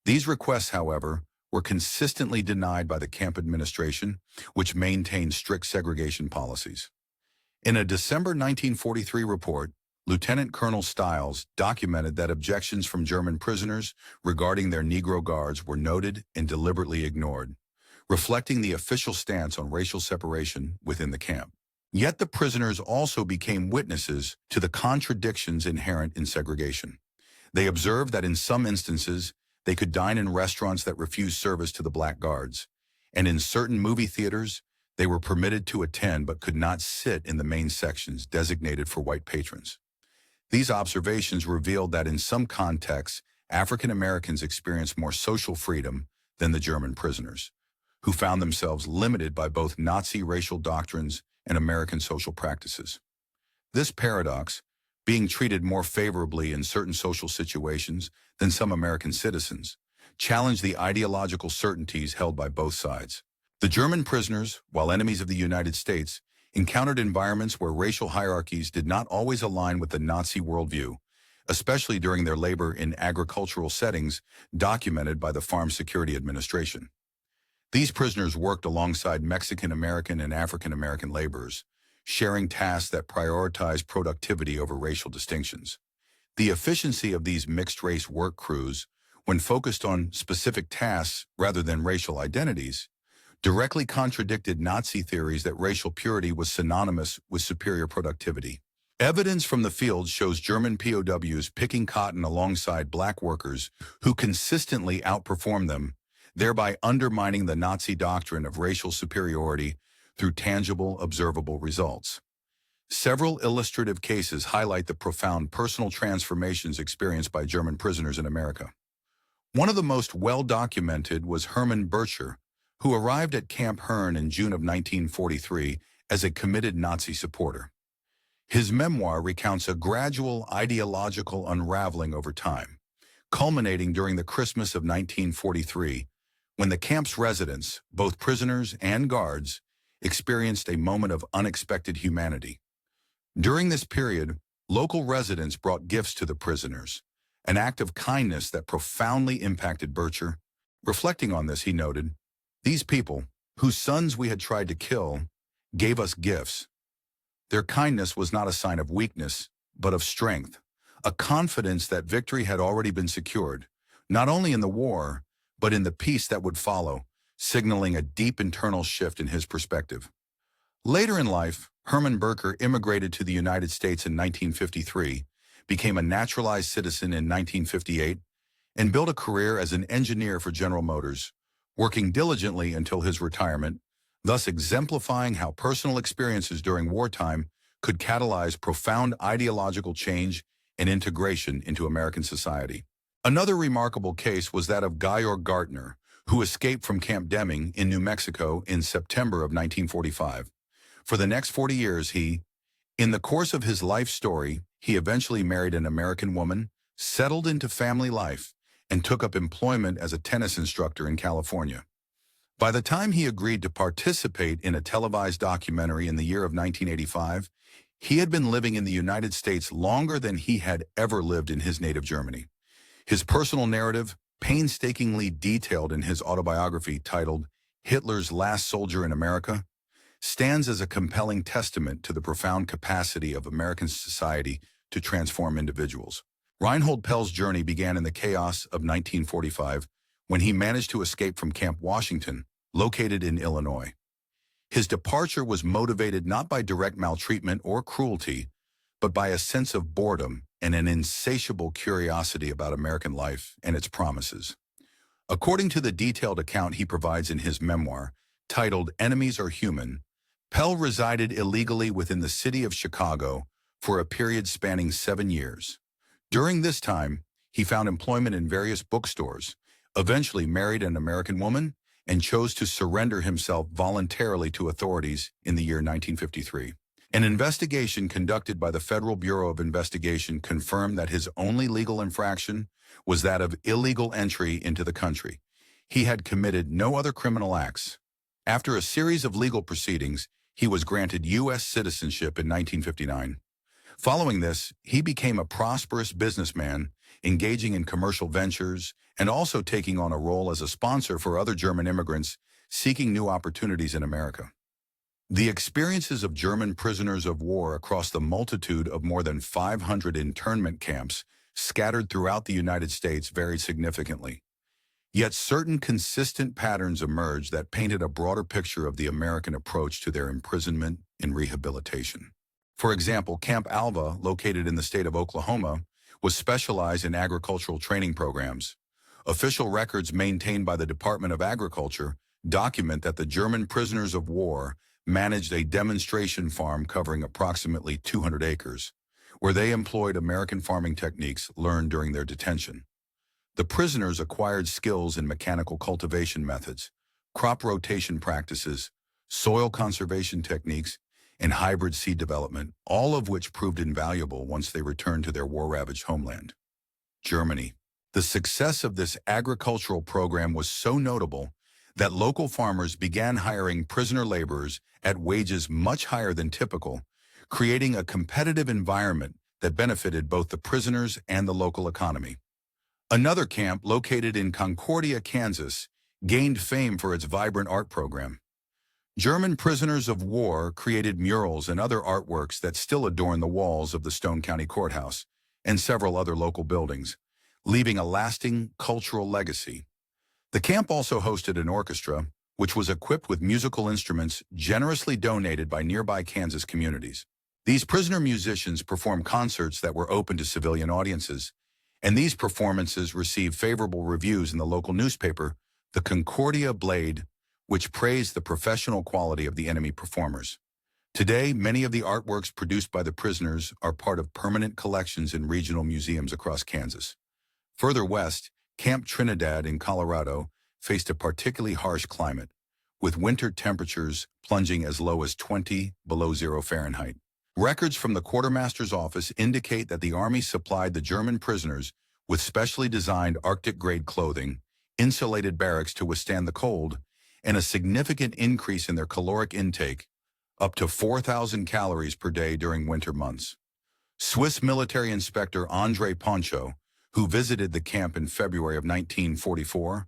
These requests, however, were consistently denied by the camp administration, which maintained strict segregation policies. In a December 1943 report, Lieutenant Colonel Stiles documented that objections from German prisoners regarding their Negro guards were noted and deliberately ignored, reflecting the official stance on racial separation within the camp. Yet the prisoners also became witnesses to the contradictions inherent in segregation. They observed that in some instances, they could dine in restaurants that refused service to the black guards, and in certain movie theaters, they were permitted to attend but could not sit in the main sections designated for white patrons. These observations revealed that in some contexts, African Americans experienced more social freedom than the German prisoners, who found themselves limited by both Nazi racial doctrines and American social practices. This paradox, being treated more favorably in certain social situations than some American citizens, challenged the ideological certainties held by both sides. The German prisoners, while enemies of the United States, encountered environments where racial hierarchies did not always align with the Nazi worldview, especially during their labor in agricultural settings documented by the Farm Security Administration. These prisoners worked alongside Mexican American and African American laborers, sharing tasks that prioritized productivity over racial distinctions. The efficiency of these mixed-race work crews, when focused on specific tasks rather than racial identities, directly contradicted Nazi theories that racial purity was synonymous with superior productivity. Evidence from the field shows German POWs picking cotton alongside black workers who consistently outperformed them, thereby undermining the Nazi doctrine of racial superiority through tangible, observable results. Several illustrative cases highlight the profound personal transformations experienced by German prisoners in America. One of the most well-documented was Herman Butcher, who arrived at Camp Hearn in June of 1943 as a committed Nazi supporter. His memoir recounts a gradual ideological unraveling over time, culminating during the Christmas of 1943, when the camp's residents, both prisoners and guards, experienced a moment of unexpected humanity. During this period, local residents brought gifts to the prisoners, an act of kindness that profoundly impacted Butcher. Reflecting on this, he noted, "These people, whose sons we had tried to kill, gave us gifts. Their kindness was not a sign of weakness, but of strength, a confidence that victory had already been secured, not only in the war, but in the peace that would follow, signaling a deep internal shift in his perspective." Later in life, Herman Butcher immigrated to the United States in 1953, became a naturalized citizen in 1958, and built a career as an engineer for General Motors, working diligently until his retirement, thus exemplifying how personal experiences during wartime could catalyze profound ideological change and integration into American society. Another remarkable case was that of Georg Gartner, who escaped from Camp Deming in New Mexico in September of 1945. For the next 40 years, in the course of his life story, he eventually married an American woman, settled into family life, and took up employment as a tennis instructor in California. By the time he agreed to participate in a televised documentary in the year of 1985, he had been living in the United States longer than he had ever lived in his native Germany. His personal narrative, painstakingly detailed in his autobiography titled Hitler's Last Soldier in America, stands as a compelling testament to the profound capacity of American society to transform individuals. Reinhold Pell's journey began in the chaos of 1945 when he managed to escape from Camp Washington, located in Illinois. His departure was motivated not by direct maltreatment or cruelty, but by a sense of boredom and an insatiable curiosity about American life and its promises. According to the detailed account he provides in his memoir, titled Enemies Are Human, Pell resided illegally within the city of Chicago for a period spanning 7 years. During this time, he found employment in various bookstores, eventually married an American woman, and chose to surrender himself voluntarily to authorities in the year 1953. An investigation conducted by the Federal Bureau of Investigation confirmed that his only legal infraction was that of illegal entry into the country. He had committed no other criminal acts. After a series of legal proceedings, he was granted U.S. citizenship in 1959. Following this, he became a prosperous businessman, engaging in commercial ventures and also taking on a role as a sponsor for other German immigrants seeking new opportunities in America. The experiences of German prisoners of war across the multitude of more than 500 internment camps scattered throughout the United States varied significantly. Yet certain consistent patterns emerged that painted a broader picture of the American approach to their imprisonment in rehabilitation. For example, Camp Alva, located in the state of Oklahoma, was specialized in agricultural training programs. Official records maintained by the Department of Agriculture document that the German prisoners of war managed a demonstration farm covering approximately 200 acres, where they employed American farming techniques learned during their detention. The prisoners acquired skills in mechanical cultivation methods, crop rotation practices, soil conservation techniques, and hybrid seed development, all of which proved invaluable once they returned to their war-ravaged homeland. Germany. The success of this agricultural program was so notable that local farmers began hiring prisoner laborers at wages much higher than typical, creating a competitive environment that benefited both the prisoners and the local economy. Another camp, located in Concordia, Kansas, gained fame for its vibrant art program. German prisoners of war created murals and other artworks that still adorn the walls of the Stone County Courthouse and several other local buildings, leaving a lasting cultural legacy. The camp also hosted an orchestra, which was equipped with musical instruments generously donated by nearby Kansas communities. These prisoner musicians performed concerts that were open to civilian audiences, and these performances received favorable reviews in the local newspaper, the Concordia Blade, which praised the professional quality of the enemy performers. Today, many of the artworks produced by the prisoners are part of permanent collections in regional museums across Kansas. Further west, Camp Trinidad in Colorado faced a particularly harsh climate, with winter temperatures plunging as low as 20 below zero Fahrenheit. Records from the quartermaster's office indicate that the Army supplied the German prisoners with specially designed Arctic-grade clothing, insulated barracks to withstand the cold, and a significant increase in their caloric intake, up to 4,000 calories per day during winter months. Swiss military inspector André Poncho, who visited the camp in February of 1944,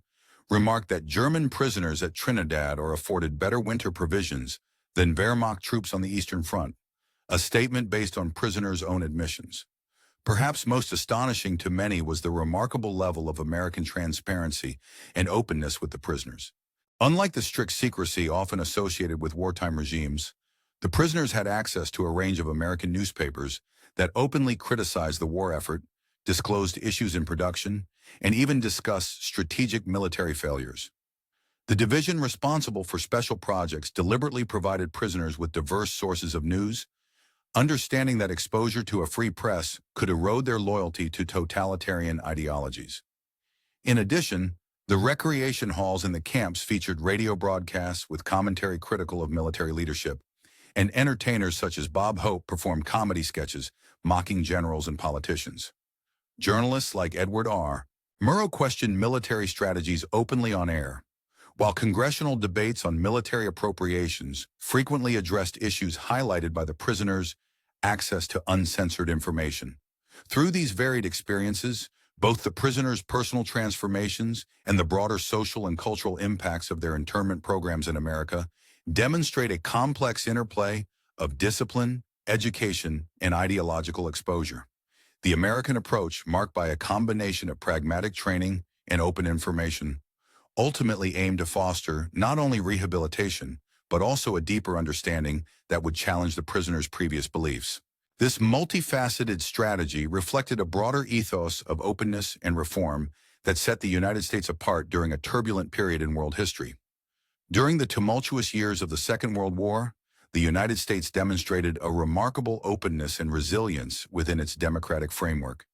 remarked that German prisoners at Trinidad are afforded better winter provisions than Wehrmacht troops on the Eastern Front, a statement based on prisoners' own admissions. Perhaps most astonishing to many was the remarkable level of American transparency and openness with the prisoners. Unlike the strict secrecy often associated with wartime regimes, the prisoners had access to a range of American newspapers that openly criticized the war effort, disclosed issues in production, and even discussed strategic military failures. The division responsible for special projects deliberately provided prisoners with diverse sources of news, understanding that exposure to a free press could erode their loyalty to totalitarian ideologies. In addition, the recreation halls in the camps featured radio broadcasts with commentary critical of military leadership, and entertainers such as Bob Hope performed comedy sketches mocking generals and politicians. Journalists like Edward R. Murrow questioned military strategies openly on air, while congressional debates on military appropriations frequently addressed issues highlighted by the prisoners' access to uncensored information. Through these varied experiences, both the prisoners' personal transformations and the broader social and cultural impacts of their internment programs in America demonstrate a complex interplay of discipline, education, and ideological exposure. The American approach, marked by a combination of pragmatic training and open information, ultimately aimed to foster not only rehabilitation, but also a deeper understanding that would challenge the prisoners' previous beliefs. This multifaceted strategy reflected a broader ethos of openness and reform that set the United States apart during a turbulent period in world history. During the tumultuous years of the Second World War, the United States demonstrated a remarkable openness and resilience within its democratic framework,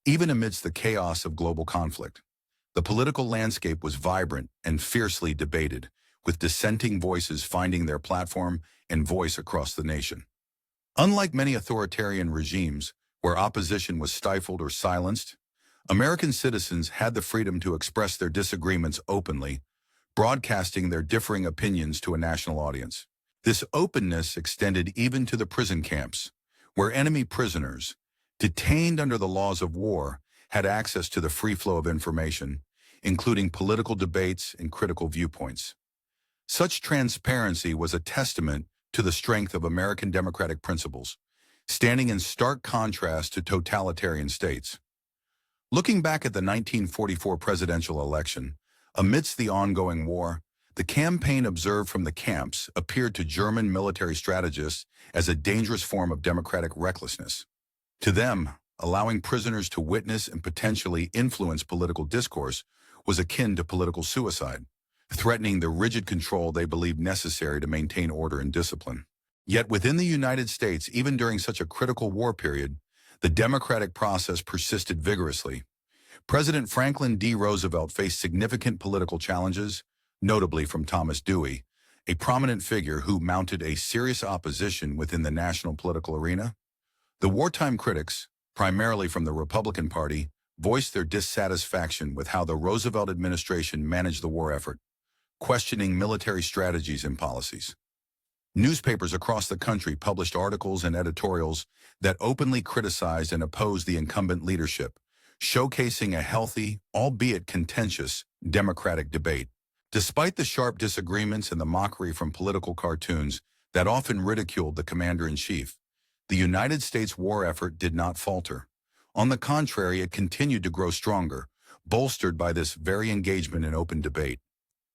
even amidst the chaos of global conflict. The political landscape was vibrant and fiercely debated, with dissenting voices finding their platform and voice across the nation. Unlike many authoritarian regimes, where opposition was stifled or silenced, American citizens had the freedom to express their disagreements openly, broadcasting their differing opinions to a national audience. This openness extended even to the prison camps, where enemy prisoners, detained under the laws of war, had access to the free flow of information, including political debates and critical viewpoints. Such transparency was a testament to the strength of American democratic principles, standing in stark contrast to totalitarian states. Looking back at the 1944 presidential election, amidst the ongoing war, The campaign observed from the camps appeared to German military strategists as a dangerous form of democratic recklessness. To them, allowing prisoners to witness and potentially influence political discourse was akin to political suicide, threatening the rigid control they believed necessary to maintain order and discipline. Yet within the United States, even during such a critical war period, the democratic process persisted vigorously. President Franklin D. Roosevelt faced significant political challenges, notably from Thomas Dewey, a prominent figure who mounted a serious opposition within the national political arena. The wartime critics, primarily from the Republican Party, voiced their dissatisfaction with how the Roosevelt administration managed the war effort, questioning military strategies and policies. Newspapers across the country published articles and editorials that openly criticized and opposed the incumbent leadership, showcasing a healthy, albeit contentious, democratic debate. Despite the sharp disagreements and the mockery from political cartoons that often ridiculed the commander-in-chief, the United States war effort did not falter. On the contrary, it continued to grow stronger, bolstered by this very engagement and open debate.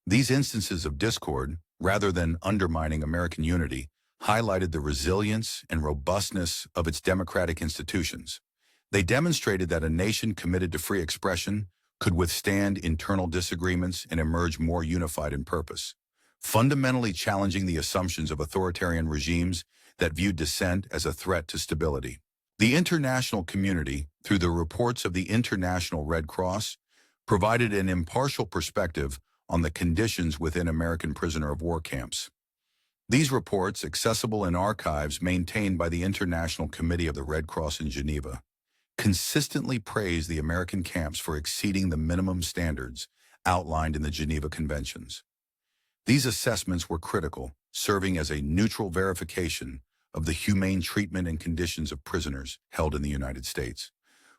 These instances of discord, rather than undermining American unity, highlighted the resilience and robustness of its democratic institutions. They demonstrated that a nation committed to free expression could withstand internal disagreements and emerge more unified in purpose, fundamentally challenging the assumptions of authoritarian regimes that viewed dissent as a threat to stability. The international community, through the reports of the International Red Cross, provided an impartial perspective on the conditions within American prisoner of war camps. These reports, accessible in archives maintained by the International Committee of the Red Cross in Geneva, consistently praised the American camps for exceeding the minimum standards outlined in the Geneva Conventions. These assessments were critical, serving as a neutral verification of the humane treatment and conditions of prisoners held in the United States.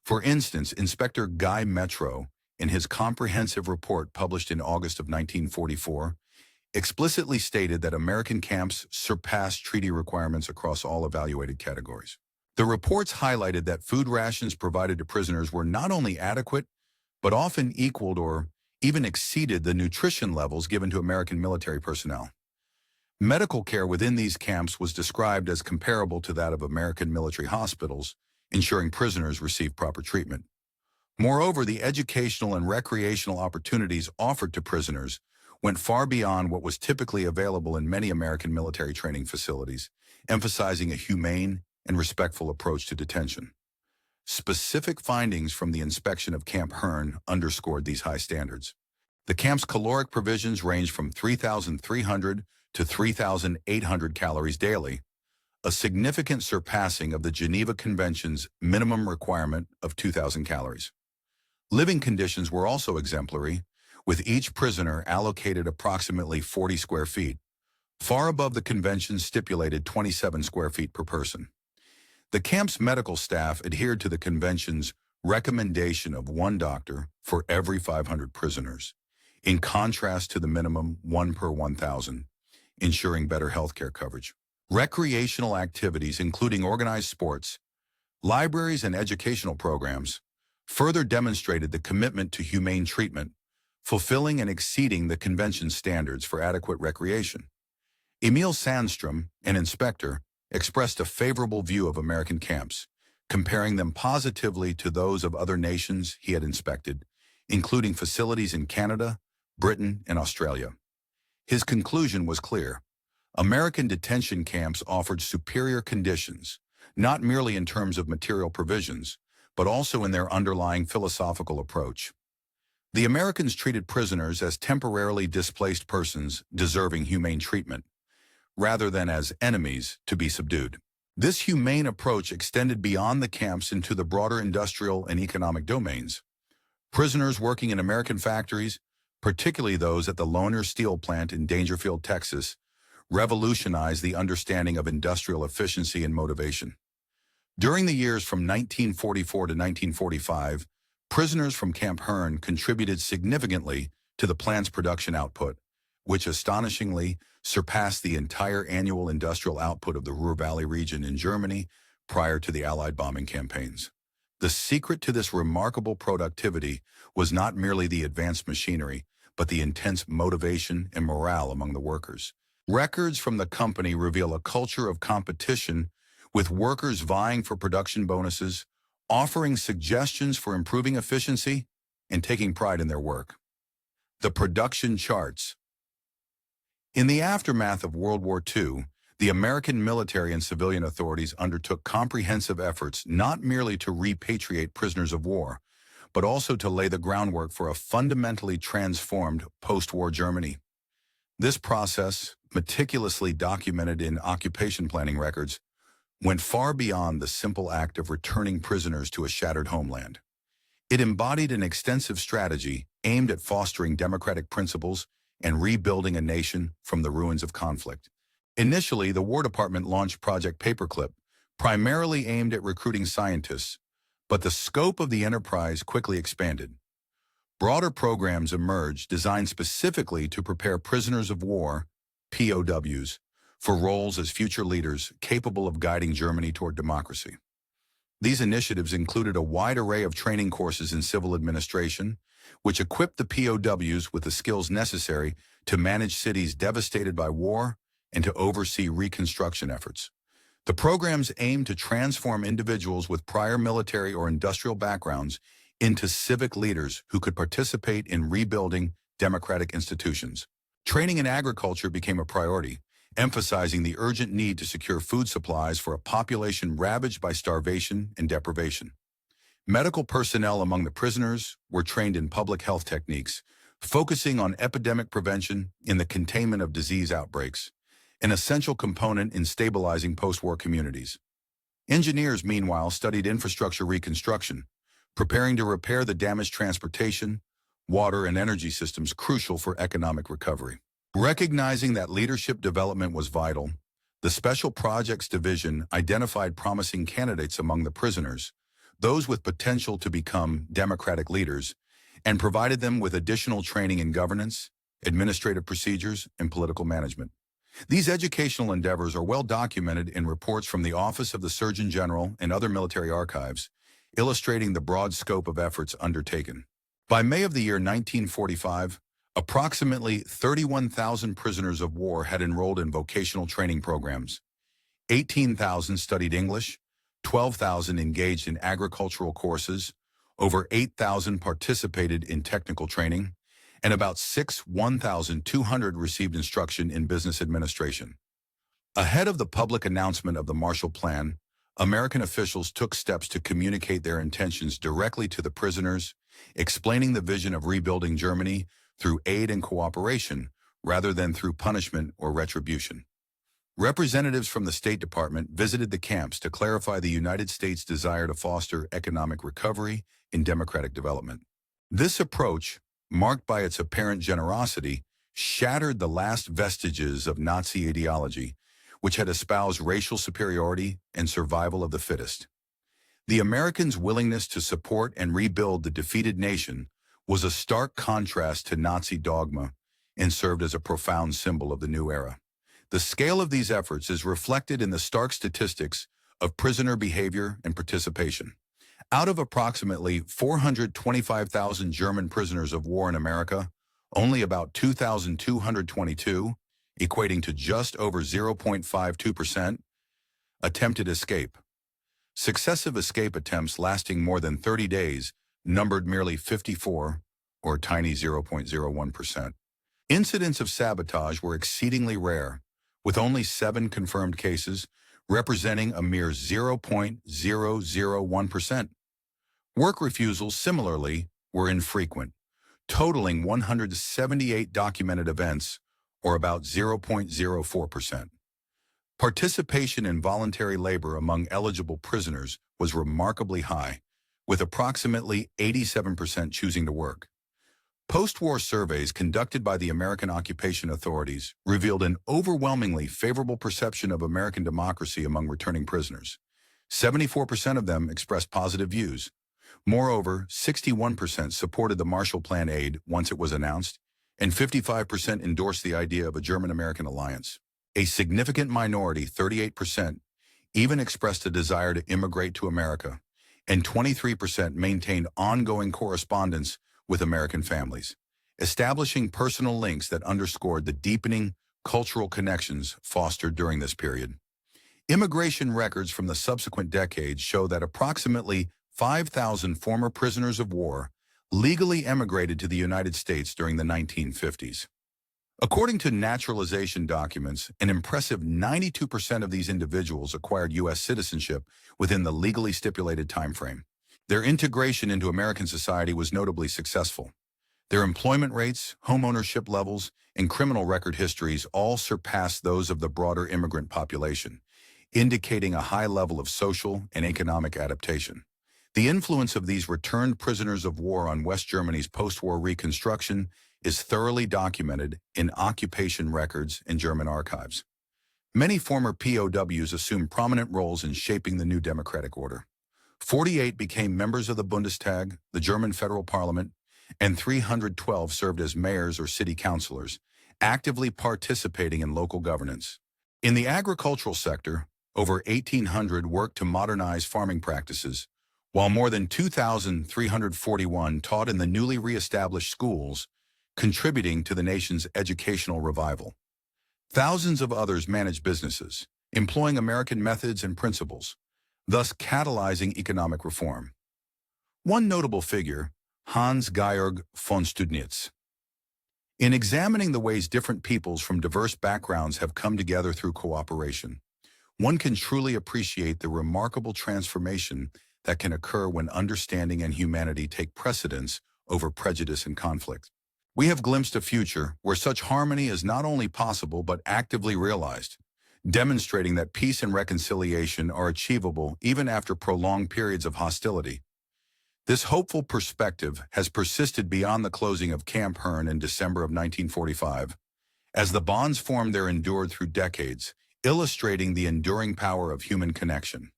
For instance, Inspector Guy Metro, in his comprehensive report published in August of 1944, explicitly stated that American camps surpassed treaty requirements across all evaluated categories. The reports highlighted that food rations provided to prisoners were not only adequate, but often equaled or even exceeded the nutrition levels given to American military personnel. Medical care within these camps was described as comparable to that of American military hospitals, ensuring prisoners received proper treatment. Moreover, the educational and recreational opportunities offered to prisoners went far beyond what was typically available in many American military training facilities, emphasizing a humane and respectful approach to detention. Specific findings from the inspection of Camp Hearn underscored these high standards. The camp's caloric provisions ranged from 3,300 to 3,800 calories daily, a significant surpassing of the Geneva Convention's minimum requirement of 2,000 calories. Living conditions were also exemplary, with each prisoner allocated approximately 40 square feet, far above the convention's stipulated 27 square feet per person. The camp's medical staff adhered to the convention's recommendation of one doctor for every 500 prisoners, in contrast to the minimum 1 per 1,000, ensuring better healthcare coverage. Recreational activities, including organized sports, libraries, and educational programs, further demonstrated the commitment to humane treatment, fulfilling and exceeding the convention's standards for adequate recreation. Emil Sandstrom, an inspector, expressed a favorable view of American camps, comparing them positively to those of other nations he had inspected, including facilities in Canada, Britain, and Australia. His conclusion was clear. American detention camps offered superior conditions, not merely in terms of material provisions, but also in their underlying philosophical approach. The Americans treated prisoners as temporarily displaced persons deserving humane treatment, rather than as enemies to be subdued. This humane approach extended beyond the camps into the broader industrial and economic domains. Prisoners working in American factories, particularly those at the Lohner Steel Plant in Daingerfield, Texas, revolutionized the understanding of industrial efficiency and motivation. During the years from 1944 to 1945, prisoners from Camp Hearn contributed significantly to the plant's production output, which astonishingly surpassed the entire annual industrial output of the Ruhr Valley region in Germany prior to the Allied bombing campaigns. The secret to this remarkable productivity was not merely the advanced machinery, but the intense motivation and morale among the workers. Records from the company reveal a culture of competition, with workers vying for production bonuses, offering suggestions for improving efficiency, and taking pride in their work. The production charts. In the aftermath of World War II, the American military and civilian authorities undertook comprehensive efforts not merely to repatriate prisoners of war, but also to lay the groundwork for a fundamentally transformed post-war Germany. This process, meticulously documented in occupation planning records, went far beyond the simple act of returning prisoners to a shattered homeland. It embodied an extensive strategy aimed at fostering democratic principles and rebuilding a nation from the ruins of conflict. Initially, the War Department launched Project Paperclip, primarily aimed at recruiting scientists, but the scope of the enterprise quickly expanded. Broader programs emerged designed specifically to prepare prisoners of war, POWs, for roles as future leaders capable of guiding Germany toward democracy. These initiatives included a wide array of training courses in civil administration, which equipped the POWs with the skills necessary to manage cities devastated by war and to oversee reconstruction efforts. The programs aimed to transform individuals with prior military or industrial backgrounds into civic leaders who could participate in rebuilding democratic institutions. Training in agriculture became a priority, emphasizing the urgent need to secure food supplies for a population ravaged by starvation and deprivation. Medical personnel among the prisoners were trained in public health techniques, focusing on epidemic prevention and the containment of disease outbreaks, an essential component in stabilizing post-war communities. Engineers, meanwhile, studied infrastructure reconstruction, preparing to repair the damaged transportation, water, and energy systems crucial for economic recovery. Recognizing that leadership development was vital, the Special Projects Division identified promising candidates among the prisoners, those with potential to become democratic leaders, and provided them with additional training in governance, administrative procedures, and political management. These educational endeavors are well documented in reports from the Office of the Surgeon General and other military archives, illustrating the broad scope of efforts undertaken. By May of the year 1945, approximately 31,000 prisoners of war had enrolled in vocational training programs. 18,000 studied English, 12,000 engaged in agricultural courses, over 8,000 participated in technical training, and about 1,200 received instruction in business administration. Ahead of the public announcement of the Marshall Plan, American officials took steps to communicate their intentions directly to the prisoners, explaining the vision of rebuilding Germany through aid and cooperation rather than through punishment or retribution. Representatives from the State Department visited the camps to clarify the United States' desire to foster economic recovery and democratic development. This approach, marked by its apparent generosity, shattered the last vestiges of Nazi ideology, which had espoused racial superiority and survival of the fittest. The Americans' willingness to support and rebuild the defeated nation was a stark contrast to Nazi dogma and served as a profound symbol of the new era. The scale of these efforts is reflected in the stark statistics of prisoner behavior and participation. Out of approximately 425,000 German prisoners of war in America, only about 2,222, equating to just over 0.52%, attempted escape. Successive escape attempts lasting more than 30 days numbered merely 54, or a tiny 0.01%. Incidents of sabotage were exceedingly rare, with only 7 confirmed cases, representing a mere 0.001%. Work refusals, similarly, were infrequent, totaling 178 documented events, or about 0.04%. Participation in voluntary labor among eligible prisoners was remarkably high, with approximately 87% choosing to work. Post-war surveys conducted by the American occupation authorities revealed an overwhelmingly favorable perception of American democracy among returning prisoners. 74% of them expressed positive views. Moreover, 61% supported the Marshall Plan aid once it was announced, and 55% endorsed the idea of a German-American alliance. A significant minority, 38%, even expressed a desire to immigrate to America, and 23% maintained ongoing correspondence with American families. establishing personal links that underscored the deepening cultural connections fostered during this period. Immigration records from the subsequent decades show that approximately 5,000 former prisoners of war legally emigrated to the United States during the 1950s. According to naturalization documents, an impressive 92% of these individuals acquired U.S. citizenship within the legally stipulated time frame. Their integration into American society was notably successful. Their employment rates, home ownership levels, and criminal record histories all surpassed those of the broader immigrant population, indicating a high level of social and economic adaptation. The influence of these returned prisoners of war on West Germany's post-war reconstruction is thoroughly documented in occupation records and German archives. Many former POWs assumed prominent roles in shaping the new democratic order. 48 became members of the Bundestag, the German federal parliament, and 312 served as mayors or city councilors, actively participating in local governance. In the agricultural sector, over 1,800 worked to modernize farming practices, while more than 2,341 taught in the newly re-established schools, contributing to the nation's educational revival. Thousands of others managed businesses, employing American methods and principles, thus catalyzing economic reform. One notable figure, Hans Georg von Studnitz. In examining the ways different peoples from diverse backgrounds have come together through cooperation, one can truly appreciate the remarkable transformation that can occur when understanding and humanity take precedence over prejudice and conflict. We have glimpsed a future where such harmony is not only possible but actively realized, demonstrating that peace and reconciliation are achievable even after prolonged periods of hostility. This hopeful perspective has persisted beyond the closing of Camp Hearn in December of 1945, as the bonds formed there endured through decades, illustrating the enduring power of human connection.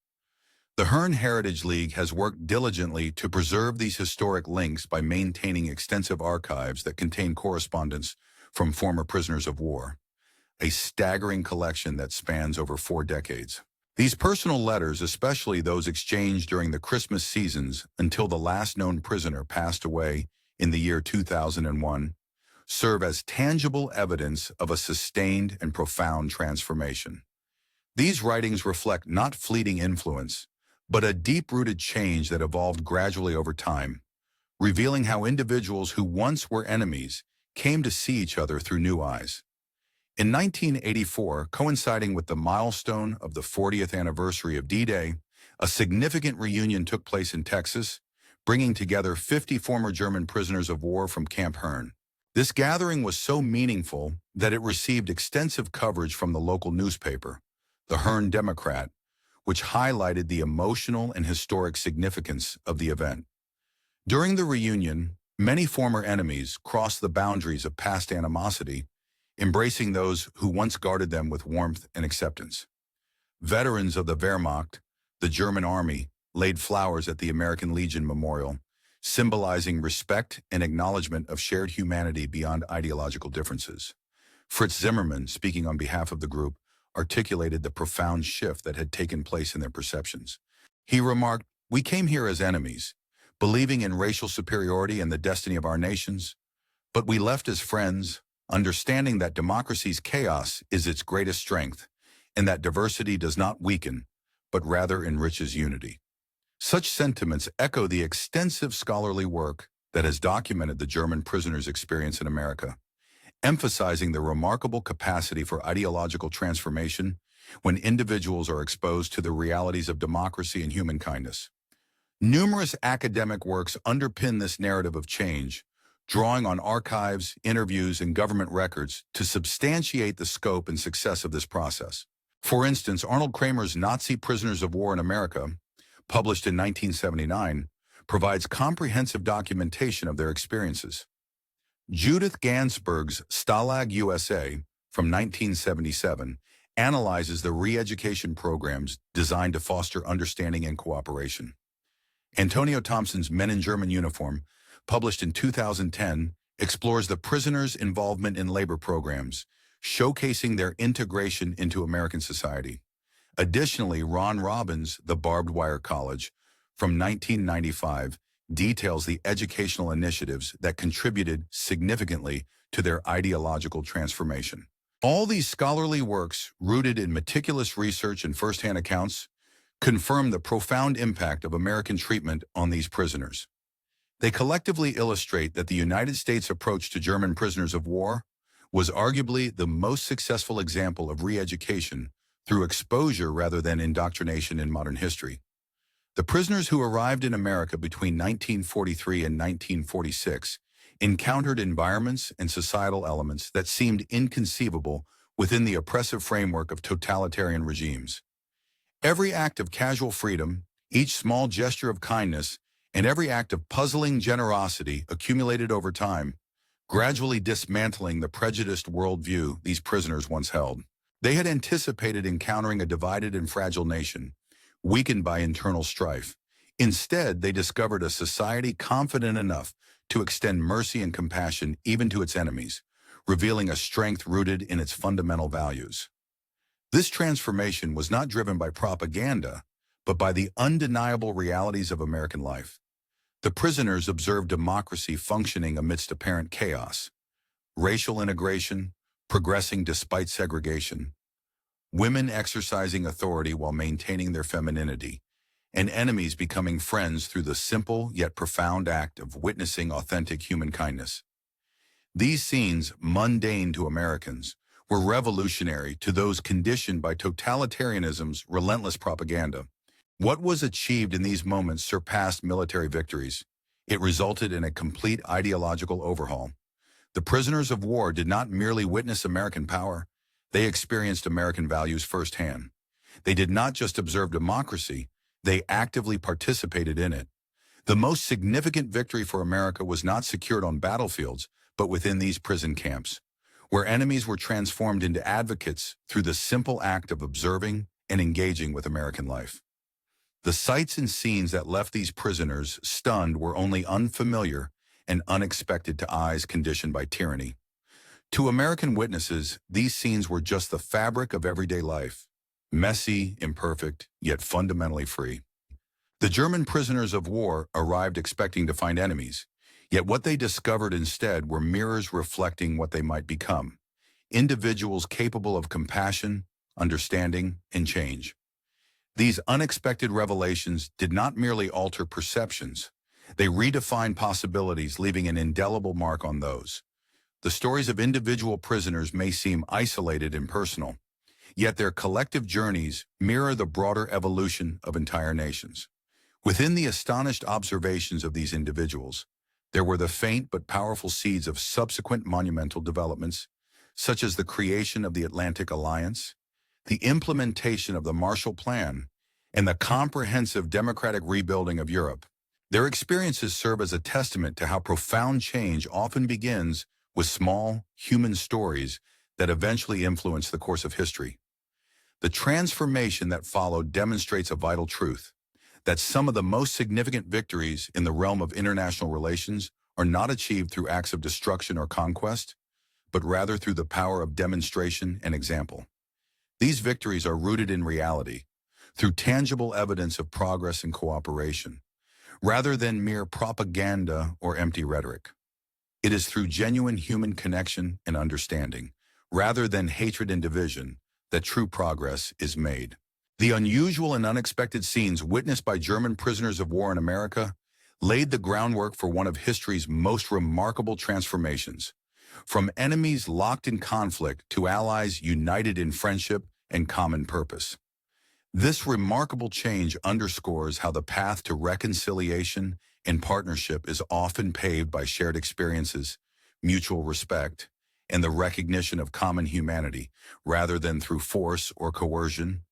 The Hearn Heritage League has worked diligently to preserve these historic links by maintaining extensive archives that contain correspondence from former prisoners of war, a staggering collection that spans over 4 decades. These personal letters, especially those exchanged during the Christmas seasons until the last known prisoner passed away in the year 2001, serve as tangible evidence of a sustained and profound transformation. These writings reflect not fleeting influence, but a deep-rooted change that evolved gradually over time, revealing how individuals who once were enemies came to see each other through new eyes. In 1984, coinciding with the milestone of the 40th anniversary of D-Day, a significant reunion took place in Texas, bringing together 50 former German prisoners of war from Camp Hearn. This gathering was so meaningful that it received extensive coverage from the local newspaper, the Hearn Democrat, which highlighted the emotional and historic significance of the event. During the reunion, many former enemies crossed the boundaries of past animosity, embracing those who once guarded them with warmth and acceptance. Veterans of the Wehrmacht, the German army, laid flowers at the American Legion Memorial, symbolizing respect and acknowledgement of shared humanity beyond ideological differences. Fritz Zimmermann, speaking on behalf of the group, articulated the profound shift that had taken place in their perceptions. He remarked, "We came here as enemies, believing in racial superiority and the destiny of our nations, but we left as friends, understanding that democracy's chaos is its greatest strength, and that diversity does not weaken, but rather enriches unity." Such sentiments echo the extensive scholarly work that has documented the German prisoners' experience in America, emphasizing the remarkable capacity for ideological transformation when individuals are exposed to the realities of democracy and human kindness. Numerous academic works underpin this narrative of change, drawing on archives, interviews, and government records to substantiate the scope and success of this process. For instance, Arnold Kramer's Nazi Prisoners of War in America, published in 1979, provides comprehensive documentation of their experiences. Judith Gansberg's Stalag USA from 1977 analyzes the re-education programs designed to foster understanding and cooperation. Antonio Thompson's Men in German Uniform, published in 2010, explores the prisoners' involvement in labor programs, showcasing their integration into American society. Additionally, Ron Robbins' The Barbed Wire College, from 1995, details the educational initiatives that contributed significantly to their ideological transformation. All these scholarly works, rooted in meticulous research and first-hand accounts, confirm the profound impact of American treatment on these prisoners. They collectively illustrate that the United States' approach to German prisoners of war was arguably the most successful example of re-education through exposure rather than indoctrination in modern history. The prisoners who arrived in America between 1943 and 1946 encountered environments and societal elements that seemed inconceivable within the oppressive framework of totalitarian regimes. Every act of casual freedom, each small gesture of kindness, and every act of puzzling generosity accumulated over time, gradually dismantling the prejudiced worldview these prisoners once held. They had anticipated encountering a divided and fragile nation, weakened by internal strife. Instead, they discovered a society confident enough to extend mercy and compassion even to its enemies, revealing a strength rooted in its fundamental values. This transformation was not driven by propaganda, but by the undeniable realities of American life. The prisoners observed democracy functioning amidst apparent chaos, racial integration progressing despite segregation, women exercising authority while maintaining their femininity, and enemies becoming friends through the simple yet profound act of witnessing authentic human kindness. These scenes, mundane to Americans, were revolutionary to those conditioned by totalitarianism's relentless propaganda. What was achieved in these moments surpassed military victories. It resulted in a complete ideological overhaul. The prisoners of war did not merely witness American power, they experienced American values firsthand. They did not just observe democracy, they actively participated in it. The most significant victory for America was not secured on battlefields, but within these prison camps, where enemies were transformed into advocates through the simple act of observing and engaging with American life. The sights and scenes that left these prisoners stunned were only unfamiliar and unexpected to eyes conditioned by tyranny. To American witnesses, these scenes were just the fabric of everyday life, messy, imperfect, yet fundamentally free. The German prisoners of war arrived expecting to find enemies, yet what they discovered instead were mirrors reflecting what they might become, individuals capable of compassion, understanding, and change. These unexpected revelations did not merely alter perceptions, they redefined possibilities, leaving an indelible mark on those. The stories of individual prisoners may seem isolated and personal, yet their collective journeys mirror the broader evolution of entire nations. Within the astonished observations of these individuals, there were the faint but powerful seeds of subsequent monumental developments, such as the creation of the Atlantic Alliance, the implementation of the Marshall Plan, and the comprehensive democratic rebuilding of Europe. Their experiences serve as a testament to how profound change often begins with small, human stories that eventually influence the course of history. The transformation that followed demonstrates a vital truth, that some of the most significant victories in the realm of international relations are not achieved through acts of destruction or conquest, but rather through the power of demonstration and example. These victories are rooted in reality, through tangible evidence of progress and cooperation, rather than mere propaganda or empty rhetoric. It is through genuine human connection and understanding, rather than hatred and division, that true progress is made. The unusual and unexpected scenes witnessed by German prisoners of war in America laid the groundwork for one of history's most remarkable transformations, from enemies locked in conflict to allies united in friendship and common purpose. This remarkable change underscores how the path to reconciliation and partnership is often paved by shared experiences, mutual respect, and the recognition of common humanity, rather than through force or coercion.